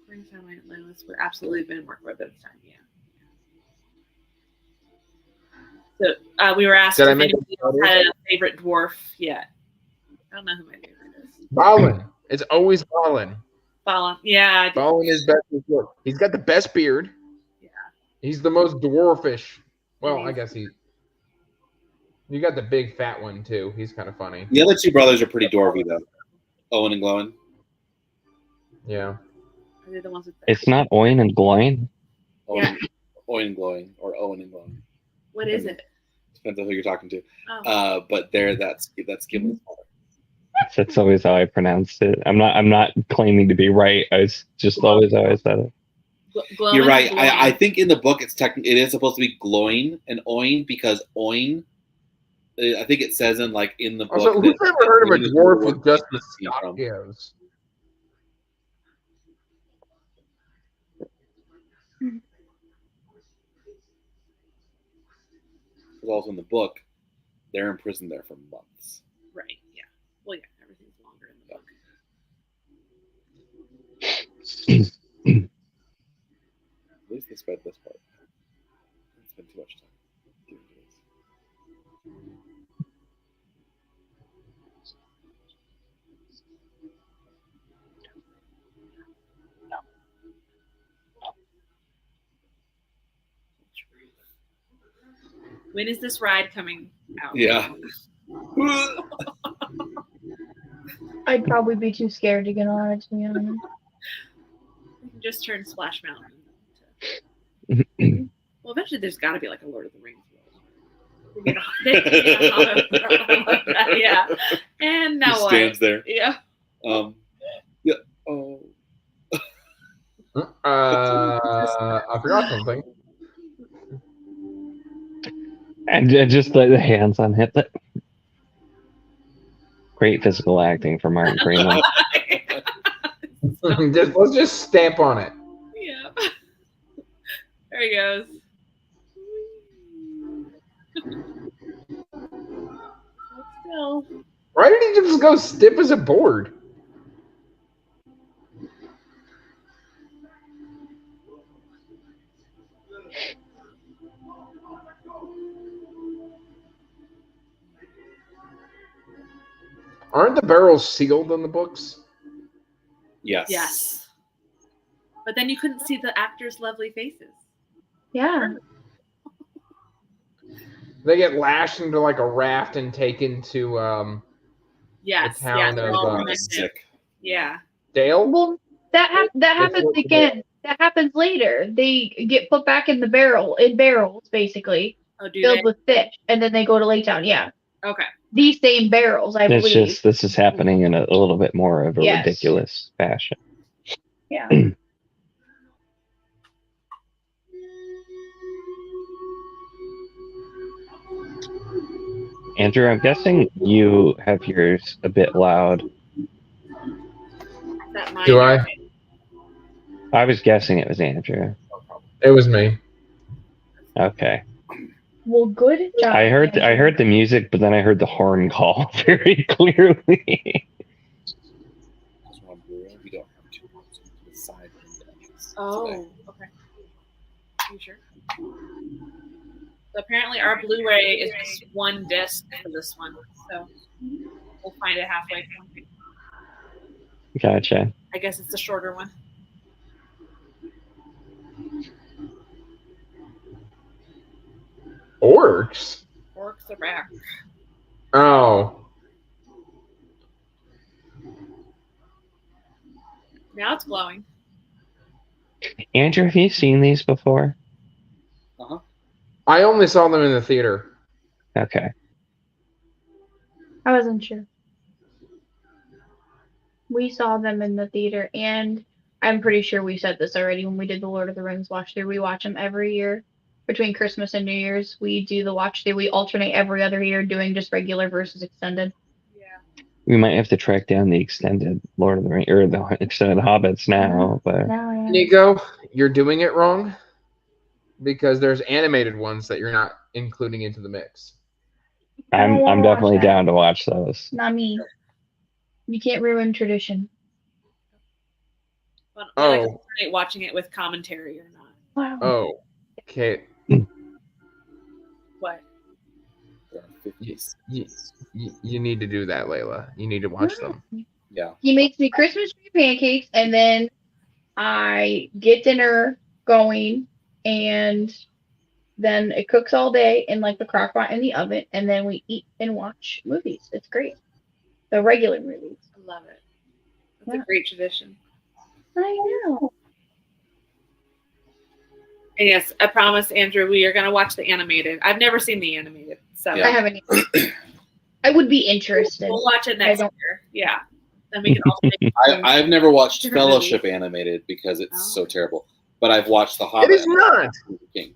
Spring time Atlantis. We're absolutely been working with it this time, yeah. So we were asked Did I if make anybody else had a favorite dwarf yet. I don't know who my favorite is. Balin. It's always Balin. Balin. Yeah, I did. Balin is best as well. He's got the best beard. Yeah. He's the most dwarfish. Well, And I guess you got the big fat one too. He's kind of funny. The other two brothers are pretty dwarvy, though. Owen and Glowin. Yeah. Are they the ones with It's not Oin and Gloin. Owen and Glowing, or Owen and Glowing. What is it? Depends on who you're talking to. Oh. But that's Gimli's father. That's always how I pronounced it. I'm not claiming to be right. I was just always said it. Glowing You're right. or glowing? I think in the book it is supposed to be Glowing and Oin because Oin. I think it says in the book. Also, who's ever heard of a dwarf with just the from? stockings? Because also in the book, they're imprisoned there for months. Right, yeah. Well, yeah, everything's longer in the book. At least they spread this part. It's been too much time. doing this. When is this ride coming out? Yeah. I'd probably be too scared to get on it, to be honest. You can just turn Splash Mountain. Mm. Well, eventually there's got to be like a Lord of the Rings world. Yeah. And now He what? stands there. Yeah. Yeah. Oh. I forgot something. And just the hands on hip. Great physical acting from Martin Freeman. Let's just stamp on it. Yeah. There he goes. Still. Why did he just go stiff as a board? Aren't the barrels sealed in the books? Yes. Yes. But then you couldn't see the actors' lovely faces. Yeah. They get lashed into like a raft and taken to Yes. The town Yeah. They're of, all uh, connected. Sick. Yeah. Dale. Well, that happens what- again. That happens later. They get put back in barrels, basically, Oh, do filled they? with fish, and then they go to Lake Town. Yeah. Okay. These same barrels, I It's believe. just this is happening in a little bit more of a Yes. ridiculous fashion. Yeah. Andrew, I'm guessing you have yours a bit loud. That might Do I? I was guessing it was Andrew. It was me. Okay. Well, good job. I heard the music, but then I heard the horn call very clearly. Because we're on Blu-ray, we don't have two parts to the side and the entrance. Oh, today. okay. You sure? So apparently our Blu-ray is just one disc for this one, so we'll find it halfway. Gotcha. I guess it's the shorter one. Orcs? Orcs are back. Oh. Now it's glowing. Andrew, have you seen these before? Uh-huh. I only saw them in the theater. Okay. I wasn't sure. We saw them in the theater, and I'm pretty sure we said this already when we did the Lord of the Rings watch through. We watch them every year between Christmas and New Year's. We do the watch through. We alternate every other year doing just regular versus extended. Yeah. We might have to track down the extended Lord of the Rings or the extended Hobbits now, but Now, yeah. Nico, you're doing it wrong because there's animated ones that you're not including into the mix. I'm wanna definitely watch that. down to watch those. Not me. You can't ruin tradition. But Oh. I like to alternate watching it with commentary or not. Wow. Oh. Okay. What? There are 50s. You need to do that, Layla. You need to watch them. Yeah. He makes me Christmas tree pancakes, and then I get dinner going, and then it cooks all day in like the crock pot in the oven, and then we eat and watch movies. It's great. The regular movies. I love it. It's Yeah. a great tradition. I know. And yes, I promise, Andrew, we are going to watch the animated. I've never seen the animated, so Yeah. I haven't. I would be interested. we'll watch it next I don't- year. Yeah. Then we can alternate. I've never watched Different Fellowship movies. animated because it's Oh. so terrible. But I've watched The It Hobbit. is not. and The King.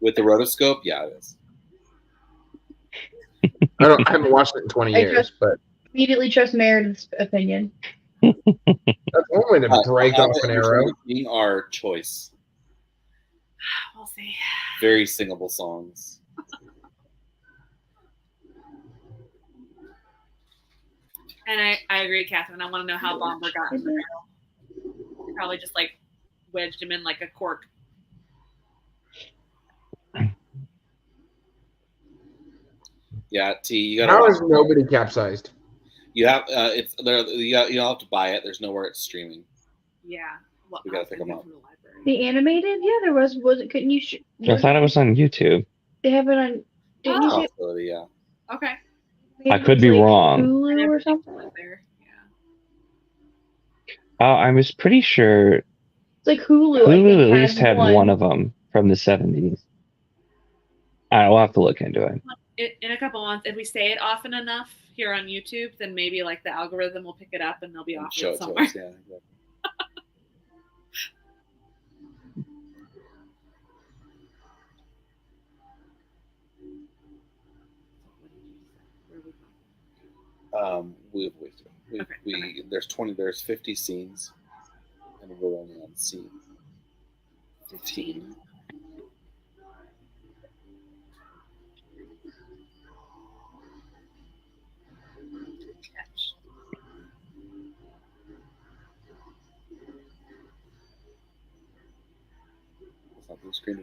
With the rotoscope, yeah, it is. I haven't watched it in 20 I years, trust- but Immediately trust Meredith's opinion. that's one way to break The off Hobbit an and Return arrow. of the King are choice. We'll see. Very singable songs. And I agree, Catherine. I want to know how Bomber got in the barrel. probably just like wedged him in like a cork. Yeah, T. You gotta. How watch is nobody capsized? You have it's there. You don't have to buy it. There's nowhere it's streaming. Yeah. Well, We gotta I'll pick 'em get it up. from the library. The animated? Yeah, there was. Was it? Couldn't you? I thought it was on YouTube. They have it on. Didn't you see it? Possibility, yeah. Okay. Maybe I could it's be like wrong. Hulu or something. There. Yeah. I was pretty sure It's like Hulu. I Hulu think, at least had one. one of them from the 70s. I'll have to look into it. In a couple months, if we say it often enough here on YouTube, then maybe like the algorithm will pick it up and they'll be Show offered it to somewhere. us, yeah. There's 50 scenes, and we're only on scene 15.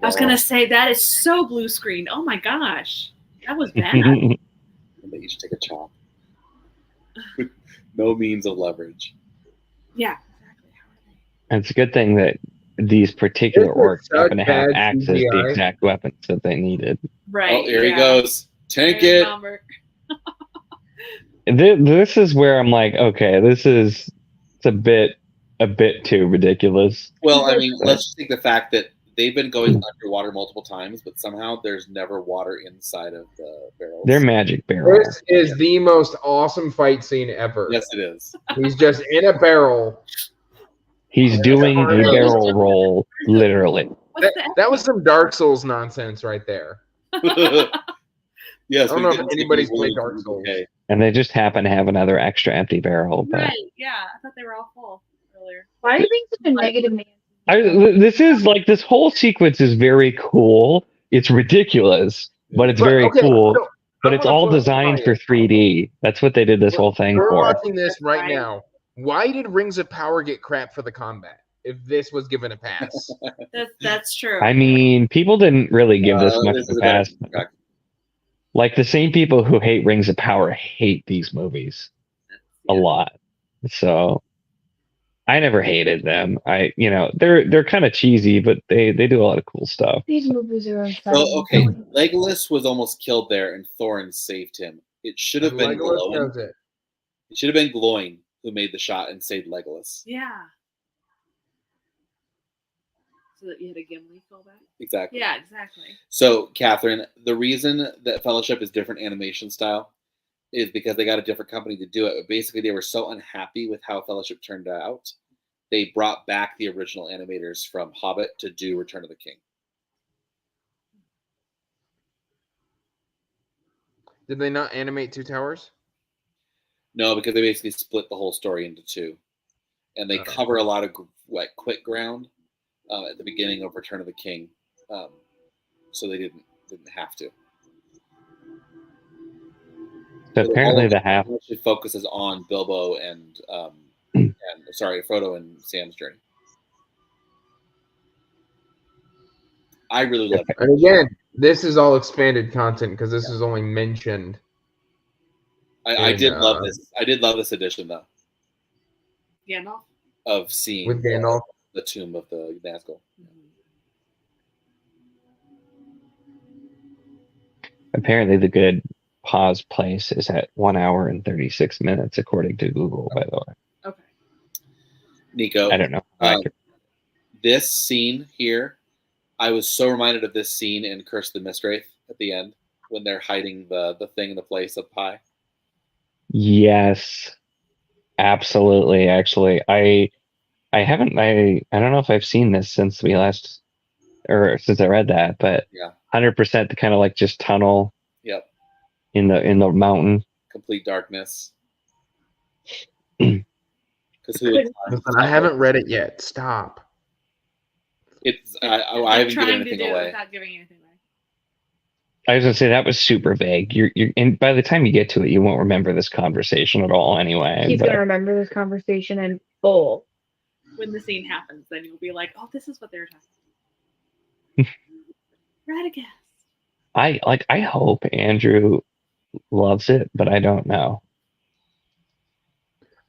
I was gonna say that is so blue screened. Oh my gosh, that was bad. And they each take a chop. No means of leverage. Yeah, exactly. It's a good thing that these particular This is orcs such happen to have bad access to the CGI. exact weapons that they needed. Right. Oh, here he yeah. goes. Tank There's it. Bomber. This is where I'm like, okay, it's a bit too ridiculous. Well, I mean, let's just take the fact that they've been going underwater multiple times, but somehow there's never water inside of the barrels. They're magic barrels. This is the most awesome fight scene ever. Yes, it is. He's just in a barrel. He's doing a barrel roll, literally. What's that? That was some Dark Souls nonsense right there. Yes, I don't we know if didn't anybody's see played Williams Dark was Souls. okay. And they just happen to have another extra empty barrel. But Right. Yeah, I thought they were all full earlier. Why are you being such a negative man? this is like, this whole sequence is very cool. It's ridiculous, but it's very okay, cool. so But I it's wanna all throw designed fire. for 3D. That's what they did this whole thing We're for. watching this right Right. now. Why did Rings of Power get crap for the combat if this was given a pass? That's true. I mean, people didn't really give this much This of is a a better pass. contract. Like the same people who hate Rings of Power hate these movies a lot. So I never hated them. They're kind of cheesy, but they do a lot of cool stuff. These movies are incredible. So, okay, Legolas was almost killed there, and Thorin saved him. It should have been Legolas Glowing. does it. It should have been Glowing who made the shot and saved Legolas. Yeah. So that you had a Gimli callback? Exactly. Yeah, exactly. So, Catherine, the reason that Fellowship is different animation style is because they got a different company to do it. But basically, they were so unhappy with how Fellowship turned out, they brought back the original animators from Hobbit to do Return of the King. Did they not animate Two Towers? No, because they basically split the whole story into two, and they Uh-huh. cover a lot of quick ground at the beginning of Return of the King, so they didn't have to. So apparently the half actually focuses on Bilbo and Frodo and Sam's journey. I really love it. And again, this is all expanded content because this is only mentioned. I did love this. I did love this edition though Gandalf? of seeing With Gandalf. the tomb of the Nazgul. apparently the good pause place is at 1 hour and 36 minutes according to Google, by the way. Okay. Nico, I don't know. this scene here, I was so reminded of this scene in Curse of the Mistwraith at the end when they're hiding the thing in the place of pie. Yes, absolutely. Actually, I haven't. I don't know if I've seen this since we last, or since I read that, but Yeah. 100% the kind of like just tunnel Yep. in the mountain. Complete darkness. Mm. Because who would Listen, I haven't read it yet. Stop. It's I I'm haven't given trying to anything do it away. without giving anything away. I was gonna say that was super vague. You're and by the time you get to it, you won't remember this conversation at all anyway. He's but- gonna remember this conversation in full. when the scene happens, then you'll be like, oh, this is what they were talking about. Radagast. I hope Andrew loves it, but I don't know.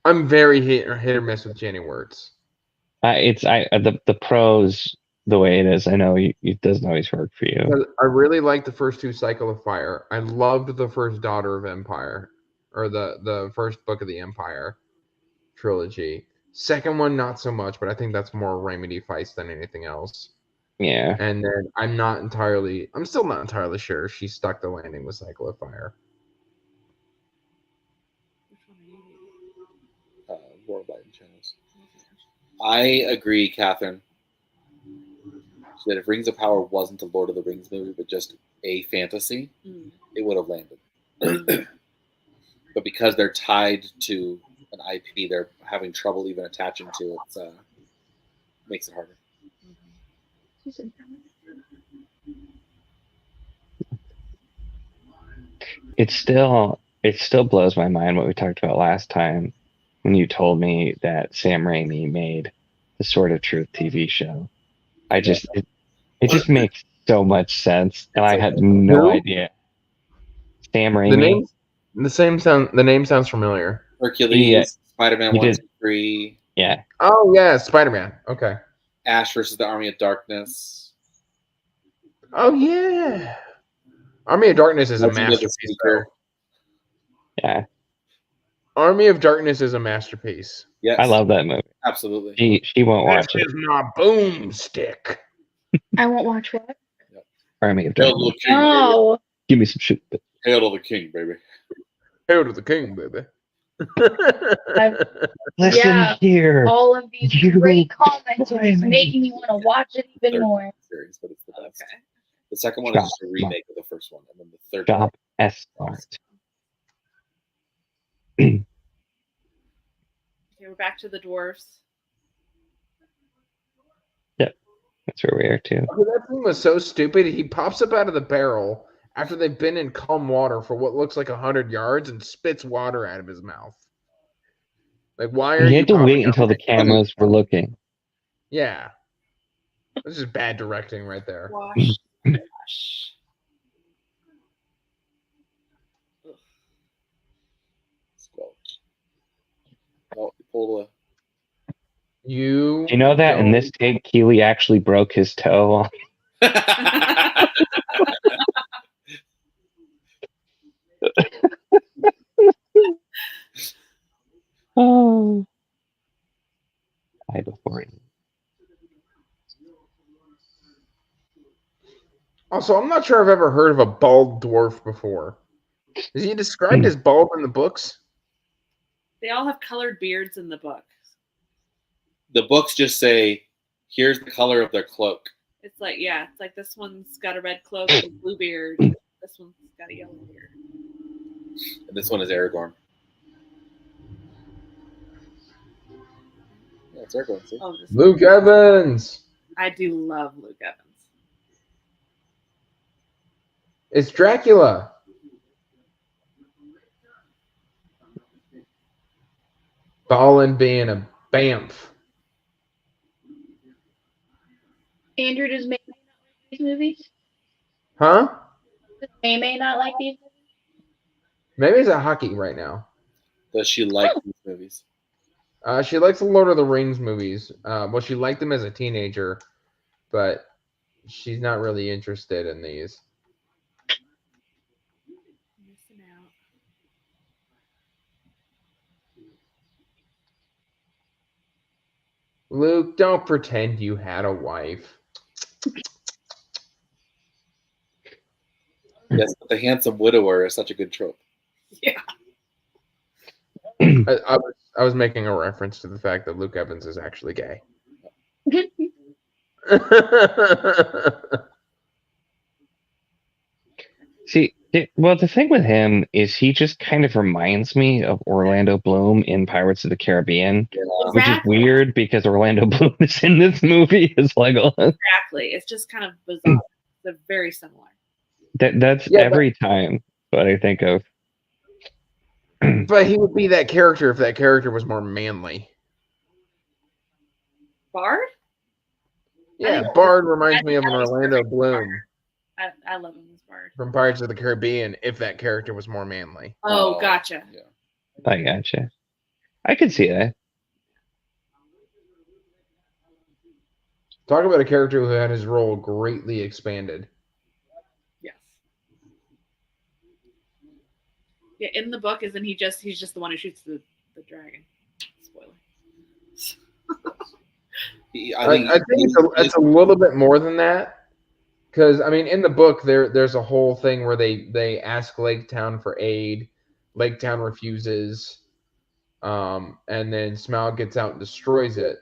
I'm very hit or miss with Jenny Wirtz. The prose the way it is. I know it doesn't always work for you. I really liked the first 2 Cycle of Fire. I loved the first Daughter of Empire, or the first Book of the Empire trilogy. Second one, not so much, but I think that's more Remedy Feist than anything else. Yeah. And then I'm still not entirely sure she stuck the landing with Cycle of Fire. War of Light and Shadows. I agree, Catherine, that if Rings of Power wasn't a Lord of the Rings movie, but just a fantasy, it would have landed. But because they're tied to an IP, they're having trouble even attaching to it. Makes it harder. It still blows my mind what we talked about last time when you told me that Sam Raimi made the Sword of Truth TV show. It just makes so much sense, and I had no idea. Sam Raimi. The name sounds familiar. Hercules, Spider-Man 1, 2, 3. Yeah. Oh yeah, Spider-Man. Okay. Ash versus the Army of Darkness. Oh yeah. Army of Darkness is a masterpiece. Yeah. Army of Darkness is a masterpiece. Yes. I love that movie. Absolutely. She won't watch it. This is my boomstick. I won't watch what? Army of Hail to Darkness. the king, Oh. Give me some shit. Hail to the king, baby. Hail to the king, baby. Listen here. All of these great comments are just making me want to watch it even more. Series, but it's the best. Okay. The second one Stop. is just a remake of the first one, and then the third Stop. one. S-Smart. Okay, we're back to the dwarves. Yep, that's where we are too. Okay, that thing was so stupid. He pops up out of the barrel after they've been in calm water for what looks like 100 yards and spits water out of his mouth. Like, why are you? You had to wait until the there? cameras were looking. Yeah, this is bad directing right there. Wash. Oh, pull You know that in this take, Keeley actually broke his toe. Oh. I before it. Also, I'm not sure I've ever heard of a bald dwarf before. Is he described as bald in the books? They all have colored beards in the book. The books just say, here's the color of their cloak. It's like this one's got a red cloak and a blue beard. This one's got a yellow beard. And this one is Aragorn. Yeah, it's Aragorn. See? Oh, Luke Evans! I do love Luke Evans. It's Dracula. Balin being a bamf. Andrew, does May not like these movies? Huh? Does May not like these movies? Maybe he's at hockey right now. Does she like these movies? She likes the Lord of the Rings movies. Well, she liked them as a teenager, but she's not really interested in these. Missing out. Luke, don't pretend you had a wife. Yes, but the handsome widower is such a good trope. Yeah. I was making a reference to the fact that Luke Evans is actually gay. See, well, the thing with him is he just kind of reminds me of Orlando Bloom in Pirates of the Caribbean, which is weird because Orlando Bloom is in this movie as Legolas. Exactly. It's just kind of bizarre. They're very similar. That's every time what I think of. But he would be that character if that character was more manly. Bard? Yeah, think- Bard reminds I me of think an that was Orlando perfect Bloom I love him as Bard. from Pirates of the Caribbean. If that character was more manly. Oh, gotcha. Yeah. I gotcha. I could see that. Talk about a character who had his role greatly expanded. Yes. Yeah, in the book, isn't he just he's just the one who shoots the dragon? Spoiler. I think it's a little bit more than that, because I mean, in the book there's a whole thing where they ask Lake Town for aid. Lake Town refuses, and then Smaug gets out and destroys it.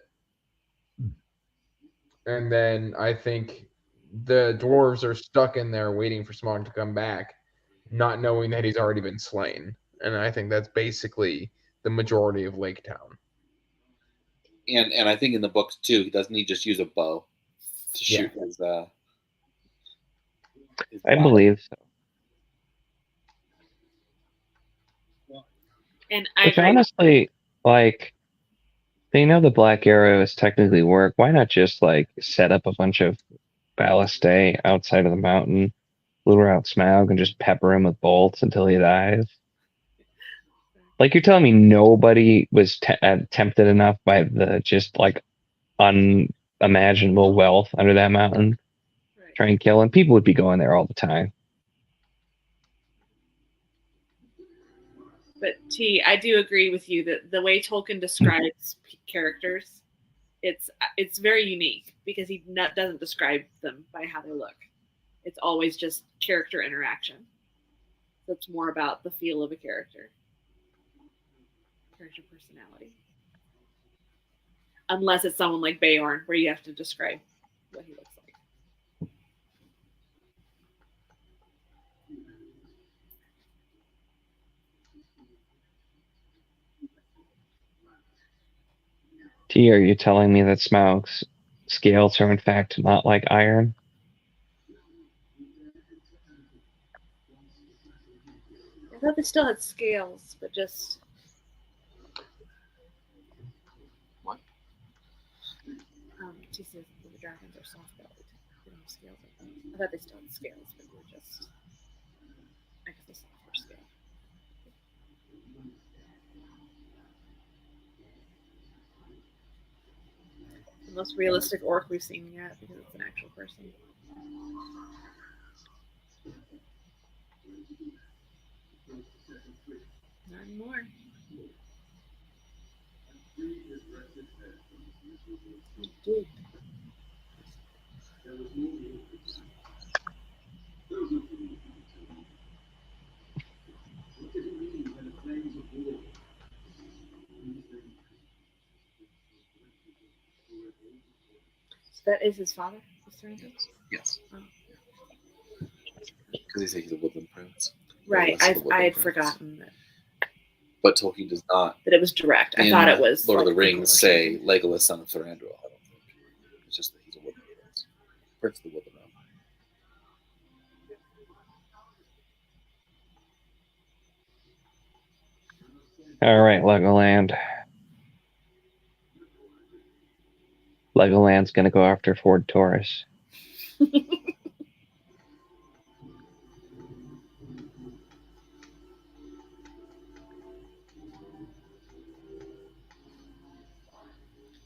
And then I think the dwarves are stuck in there waiting for Smaug to come back, not knowing that he's already been slain. And I think that's basically the majority of Lake Town. And I think in the books too, he just use a bow to shoot his I body. believe so. And I Which agree. honestly, like, they know the Black Arrow is technically work. Why not just like set up a bunch of ballistae outside of the mountain, lure out Smaug, and just pepper him with bolts until he dies? Like, you're telling me nobody was tempted enough by the just like unimaginable wealth under that mountain, Right. try and kill him? People would be going there all the time. But T, I do agree with you that the way Tolkien describes characters, it's very unique because he doesn't describe them by how they look. It's always just character interaction. So it's more about the feel of a character personality. Unless it's someone like Beorn, where you have to describe what he looks like. T, are you telling me that Smaug's scales are in fact not like iron? I thought they still had scales, but just What? She says the dragons are soft-bellied. They don't have scales. I thought they still had scales, but they were just, I guess, a softer scale. The most realistic orc we've seen yet because it's an actual person. Not anymore. Dude. So that is his father, Mr. Andrews? Yes. Oh. Because he said he's a woodland prince. Right, Legolas is a woodland I had prince. forgotten But Tolkien does not. that it was direct. I in thought it was Lord of like the Rings or say something. Legolas, son of Thranduil. I don't think it's just that he's a woodland prince. Prince of the Woodland Realm. All right, Legoland. Legoland's gonna go after Ford Taurus.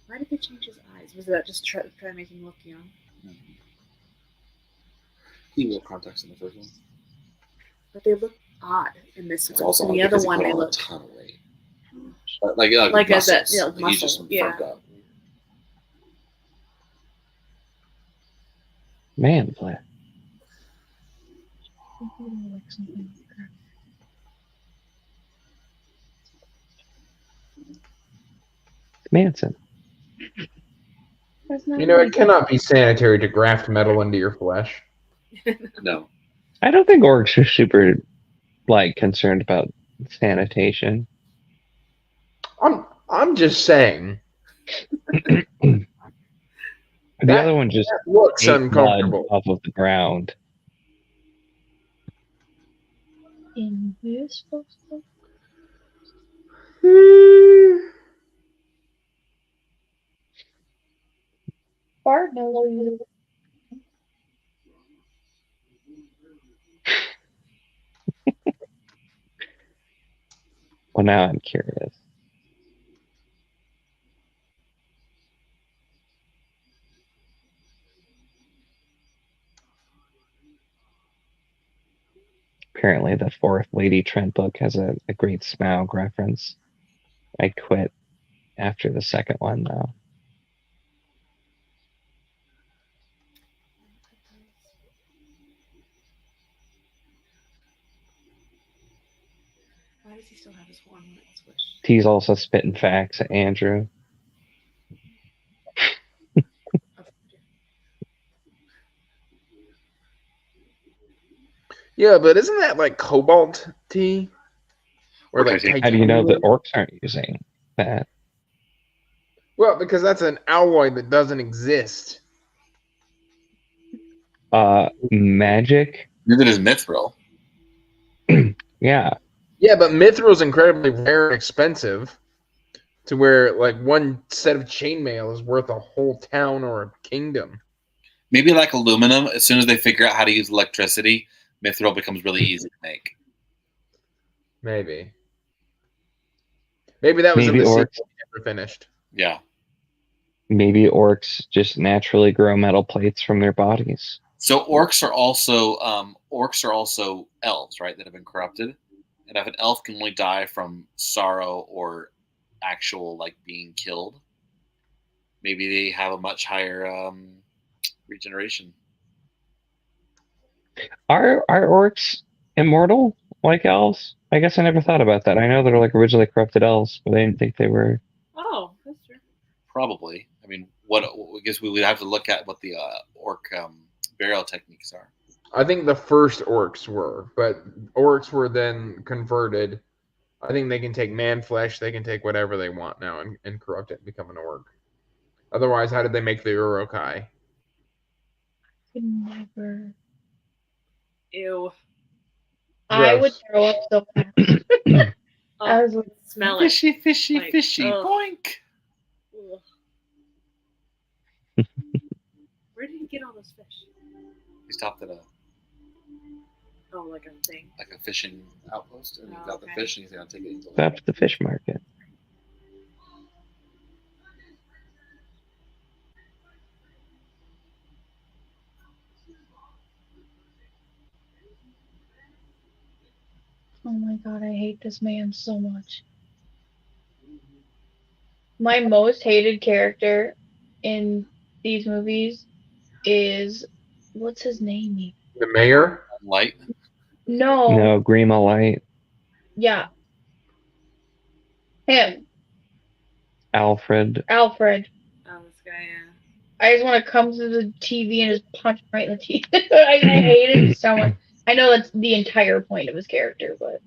Why did they change his eyes? Was that just try to make him look young? He wore contacts in the first one. But they look odd in this It's one. also In the odd other because he one, put they on look a ton of weight. Like as a muscles. He's just muscle. Yeah. firmed up. Man, play. Manson. You know, it cannot be sanitary to graft metal into your flesh. No. I don't think orcs are super like concerned about sanitation. I'm just saying. The other one just That looks ate blood uncomfortable. off of the ground. In this book. Bard knows. Well, now I'm curious. Apparently, the fourth Lady Trent book has a great Smaug reference. I quit after the second one, though. Why does he still have his horn when it's switched? He's also spitting facts at Andrew. Yeah, but isn't that like cobalt tea? Or like How How do you know the titanium? orcs aren't using that? Well, because that's an alloy that doesn't exist. Magic? Neither does Mithril. Yeah. Yeah, but mithril is incredibly rare and expensive, to where like one set of chainmail is worth a whole town or a kingdom. Maybe like aluminum, as soon as they figure out how to use electricity, Mithril becomes really easy to make. Maybe that was Maybe in the orcs. sequel we never finished. Yeah. Maybe orcs just naturally grow metal plates from their bodies. So orcs are also elves, right? That have been corrupted, and if an elf can only die from sorrow or actual like being killed, maybe they have a much higher regeneration. Are orcs immortal like elves? I guess I never thought about that. I know they're like originally corrupted elves, but I didn't think they were. Oh, that's true. Probably. I mean, I guess we would have to look at what the orc burial techniques are. I think the first orcs were, but orcs were then converted. I think they can take man flesh, they can take whatever they want now and corrupt it and become an orc. Otherwise, how did they make the Urukai? Could never. Ew. I would Gross. throw up so fast. Oh, I was like, smell it. Fishy, fishy, Like, fishy. ugh. Boink. Ugh. Where did he get all those fish? He stopped at Oh, like a thing. a fishing outpost, and he got the Okay. fish, and he's gonna take it. Up to the fish market. oh my god, I hate this man so much. My most hated character in these movies is what's his name? The mayor? Light. No. No, Grima Light, Yeah. Him. Alfred. Alfred. Oh, this guy, yeah. I just want to come to the TV and just punch him right in the teeth. I hate it so much. I know that's the entire point of his character, but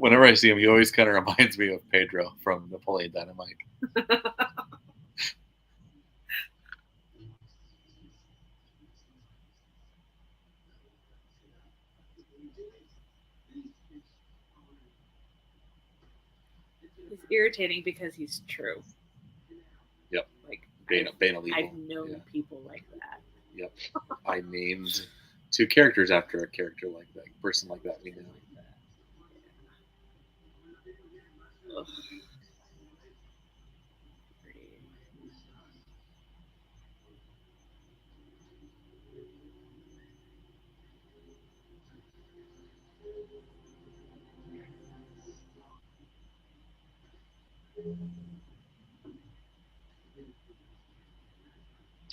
Whenever I see him, he always kind of reminds me of Pedro from Napoleon Dynamite. He's irritating because he's true. Yep. Like, Bane of Evil. I've known Yeah. people like that. Yep. I named 2 characters after a character like that, person like that we know. Ugh.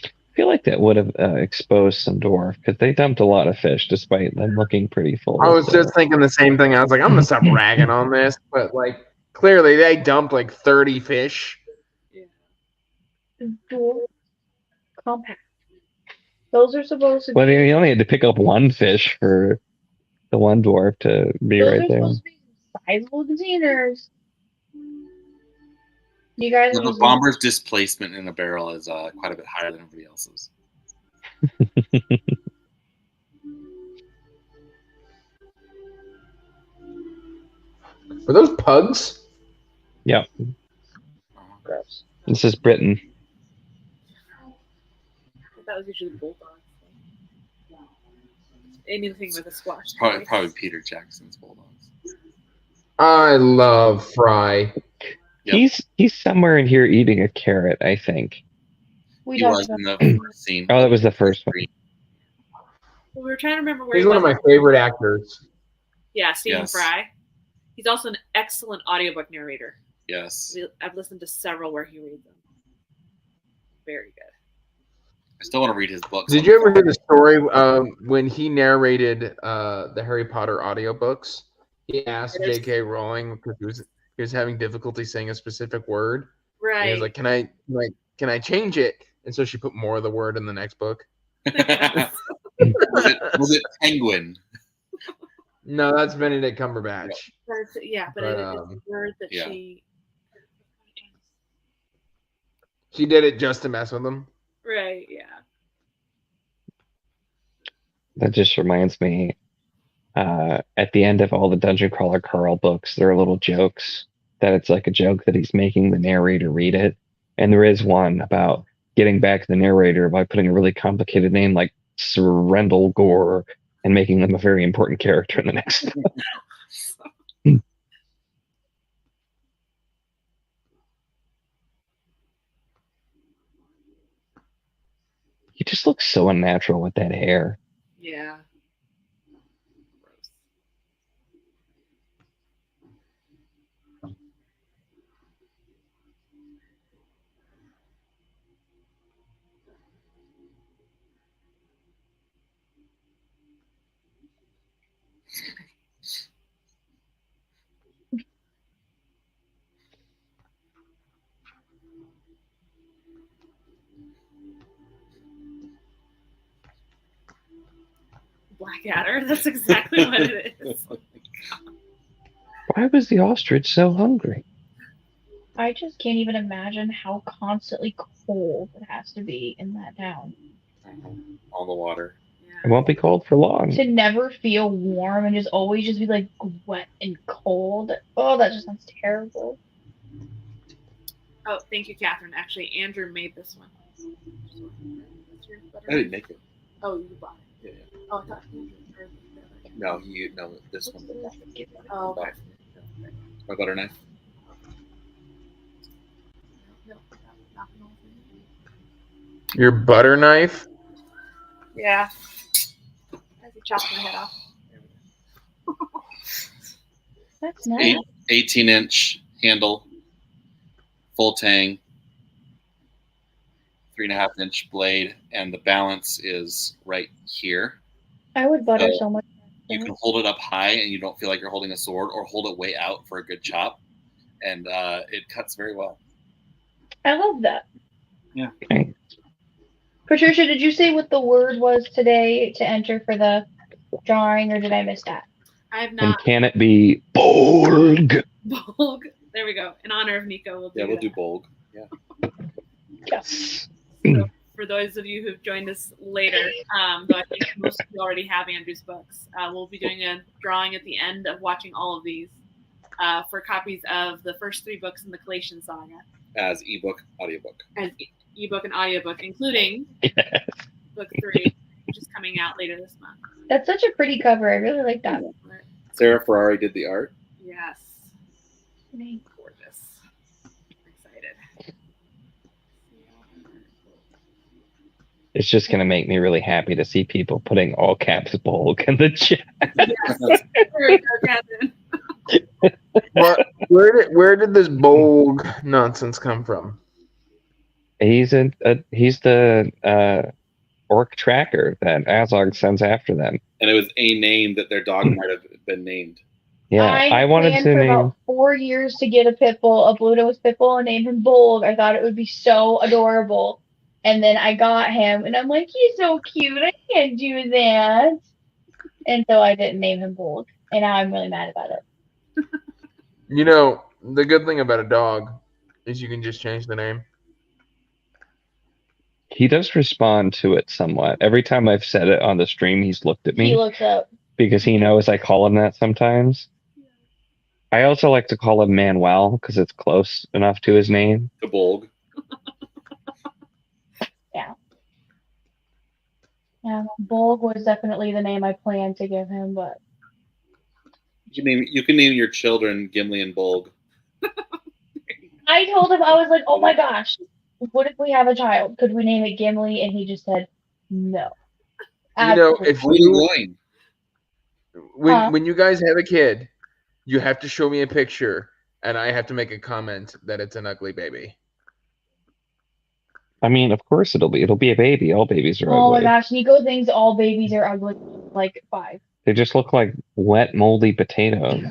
I feel like that would have exposed some dwarf because they dumped a lot of fish despite them looking pretty full. I was just thinking the same thing. I was like, I'm gonna stop ragging on this, but like clearly they dumped like 30 fish. dwarf compact. Those are supposed to Well, be. you only had to pick up one fish for the one dwarf to be Those right are there. supposed to be sizable containers. You guys Yeah, are the just bomber's displacement in a barrel is quite a bit higher than everybody else's. Were those pugs? Yep. gross. This is Britain. That was usually Bulldogs. Anything with a squash. Probably Peter Jackson's Bulldogs. I love Fry. Yep. He's somewhere in here eating a carrot, I think. We He talked was about in the first scene. Oh, that was the first one. Well, we were trying to remember where He's he one was. of my favorite actors. Yeah, Stephen Yes. Fry. He's also an excellent audiobook narrator. Yes. I've listened to several where he reads them. Very good. I still want to read his books. Did you ever hear the story when he narrated the Harry Potter audiobooks? He asked J.K. Rowling because he was having difficulty saying a specific word. Right. And he was like, "Can I change it?" And so she put more of the word in the next book. was it penguin? No, that's Benedict Cumberbatch. Yeah, but it is a word that yeah. She did it just to mess with him. Right, yeah. That just reminds me, at the end of all the Dungeon Crawler Carl books, there are little jokes that it's like a joke that he's making the narrator read it. And there is one about getting back to the narrator by putting a really complicated name like Sir Rendell Gore and making them a very important character in the next. He just looks so unnatural with that hair. Yeah. Blackadder. That's exactly what it is. Why was the ostrich so hungry? I just can't even imagine how constantly cold it has to be in that town. All the water. It won't be cold for long. To never feel warm and just always just be like wet and cold. Oh, that just sounds terrible. Oh, thank you, Catherine. Actually, Andrew made this one. I didn't make it. Oh, you bought it. Yeah. Oh, I thought Andrew. No, this one. Oh, okay. My butter knife. No, not the whole thing. Your butter knife? Yeah. As he chopped my head off. That's nice. 18-inch handle, full tang, 3.5-inch blade, and the balance is right here. I would butter so much. You can hold it up high and you don't feel like you're holding a sword, or hold it way out for a good chop, and it cuts very well. I love that. Yeah. Okay. Patricia, did you say what the word was today to enter for the drawing, or did I miss that? I have And not. can it be Bolg? Bolg. There we go. In honor of Nico, we'll do Yeah, we'll that. do Bolg. Yeah. Yes. So for those of you who've joined us later, though I think most of you already have Andrew's books, we'll be doing a drawing at the end of watching all of these for copies of the first 3 books in the Kallattian Saga As ebook, audiobook. as ebook and audiobook, including Yes. book 3, which is coming out later this month. That's such a pretty cover. I really like that. Sarah Ferrari did the art. Yes. Gorgeous. I'm excited. It's just going to make me really happy to see people putting all caps Bolg in the chat. Yes. There we go, Catherine. Where did this Bolg nonsense come from? He's the orc tracker that Azog sends after them. And it was a name that their dog might have been named. Yeah, I wanted planned to for name. about 4 years to get a pit bull, a blue nose pit bull, and name him Bolg. I thought it would be so adorable. And then I got him, and I'm like, he's so cute. I can't do that. And so I didn't name him Bolg. And now I'm really mad about it. You know, the good thing about a dog is you can just change the name. He does respond to it somewhat. Every time I've said it on the stream, he's looked at me He looks up. because he knows I call him that sometimes. I also like to call him Manuel because it's close enough to his name. The Bolg. Yeah. Bolg was definitely the name I planned to give him, but You can name your children Gimli and Bolg. I told him, I was like, oh my gosh, what if we have a child? Could we name it Gimli? And he just said no. You know, Absolutely. if Where are you going? when you guys have a kid, you have to show me a picture, and I have to make a comment that it's an ugly baby. I mean, of course it'll be a baby. All babies are Oh my ugly. gosh, Nico thinks all babies are ugly, like 5. They just look like wet, moldy potatoes.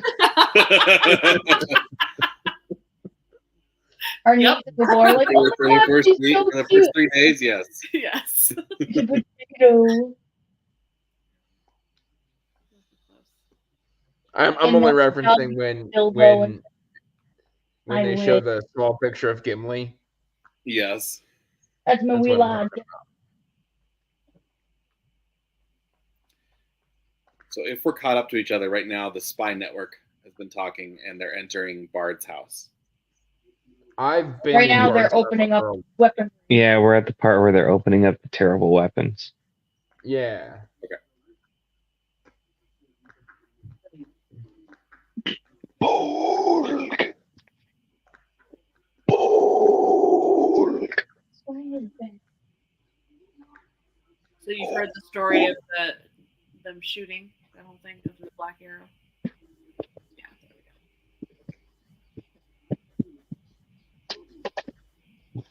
Our Yep. nieces are born like, oh for my the god, first she's week, so for the cute. first 3 days, yes. Yes. She's a potato. I'm And only then referencing when Bilbo and- I they show wish. the small picture of Gimli. Yes. That's my That's wee what I'm lad. talking So if we're caught up to each other right now, the spy network has been talking, and they're entering Bard's house. I've been Right in now, they're Bard's house opening up for a- weapons. Yeah, we're at the part where they're opening up the terrible weapons. Yeah. Bolg. Bolg. So you've heard the story of them shooting the whole thing of the Black Arrow. Yeah,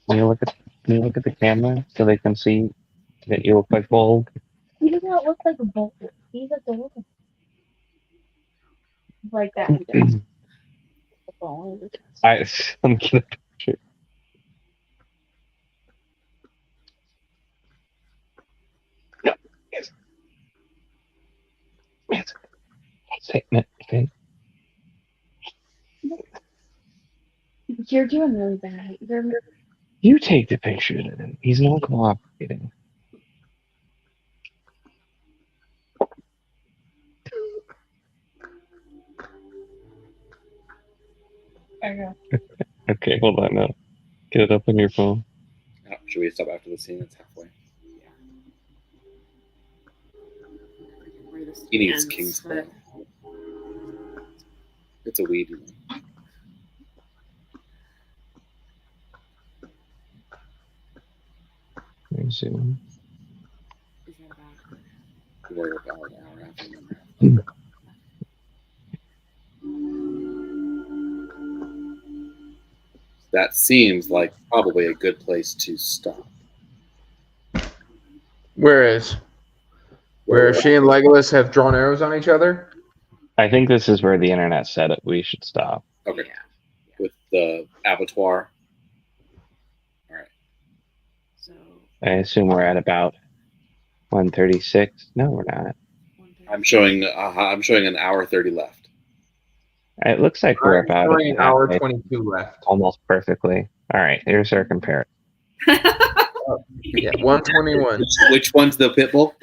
there we go. Can you look at the camera so they can see that you look like Bolg? He does not look like a bull. He's adorable. Like that. Let me get a picture. No, yes. Say it, okay. You're doing really bad. You take the picture then. He's not cooperating. Okay, hold on now. Get it up on your phone. Oh, should we stop after the scene? It's halfway. Where this He needs ends, King's but- Spell. It's a weed. Let me see. Is that about- We're about an hour after. That seems like probably a good place to stop. Where she and Legolas have drawn arrows on each other? I think this is where the internet said it. We should stop. Okay. Yeah. With the abattoir. All right. So I assume we're at about 136. No, we're not. I'm showing an hour 30 left. It looks like we're about Only an at hour that, 22 left. almost perfectly. All right, here's our comparison. Yeah, 121. Which one's the pit bull?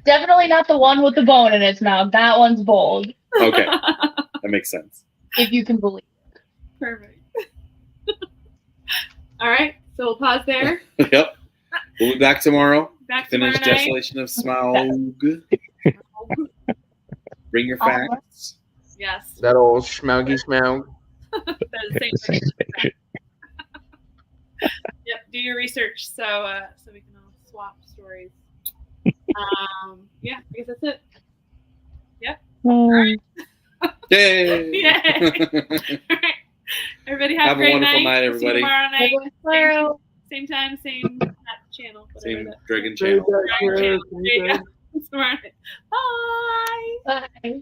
Definitely not the one with the bone in its mouth. That one's bold, Okay, that makes sense. if you can believe. Perfect. All right, so we'll pause there. Yep. We'll be back tomorrow. Back tomorrow Finish night. Desolation of Smaug. Bring your facts. Yes. That old Schmaugy Smaug. That is the The same same picture. picture. Yep. Do your research so we can all swap stories. Yeah, I guess that's it. Yay! Yay! All right. Everybody have, Have a a great wonderful night. night, We'll see you everybody. tomorrow night. Same time, same channel. Whatever Same that- Dragon Channel. Dragon channel. There you go. Tomorrow night. Bye. Bye.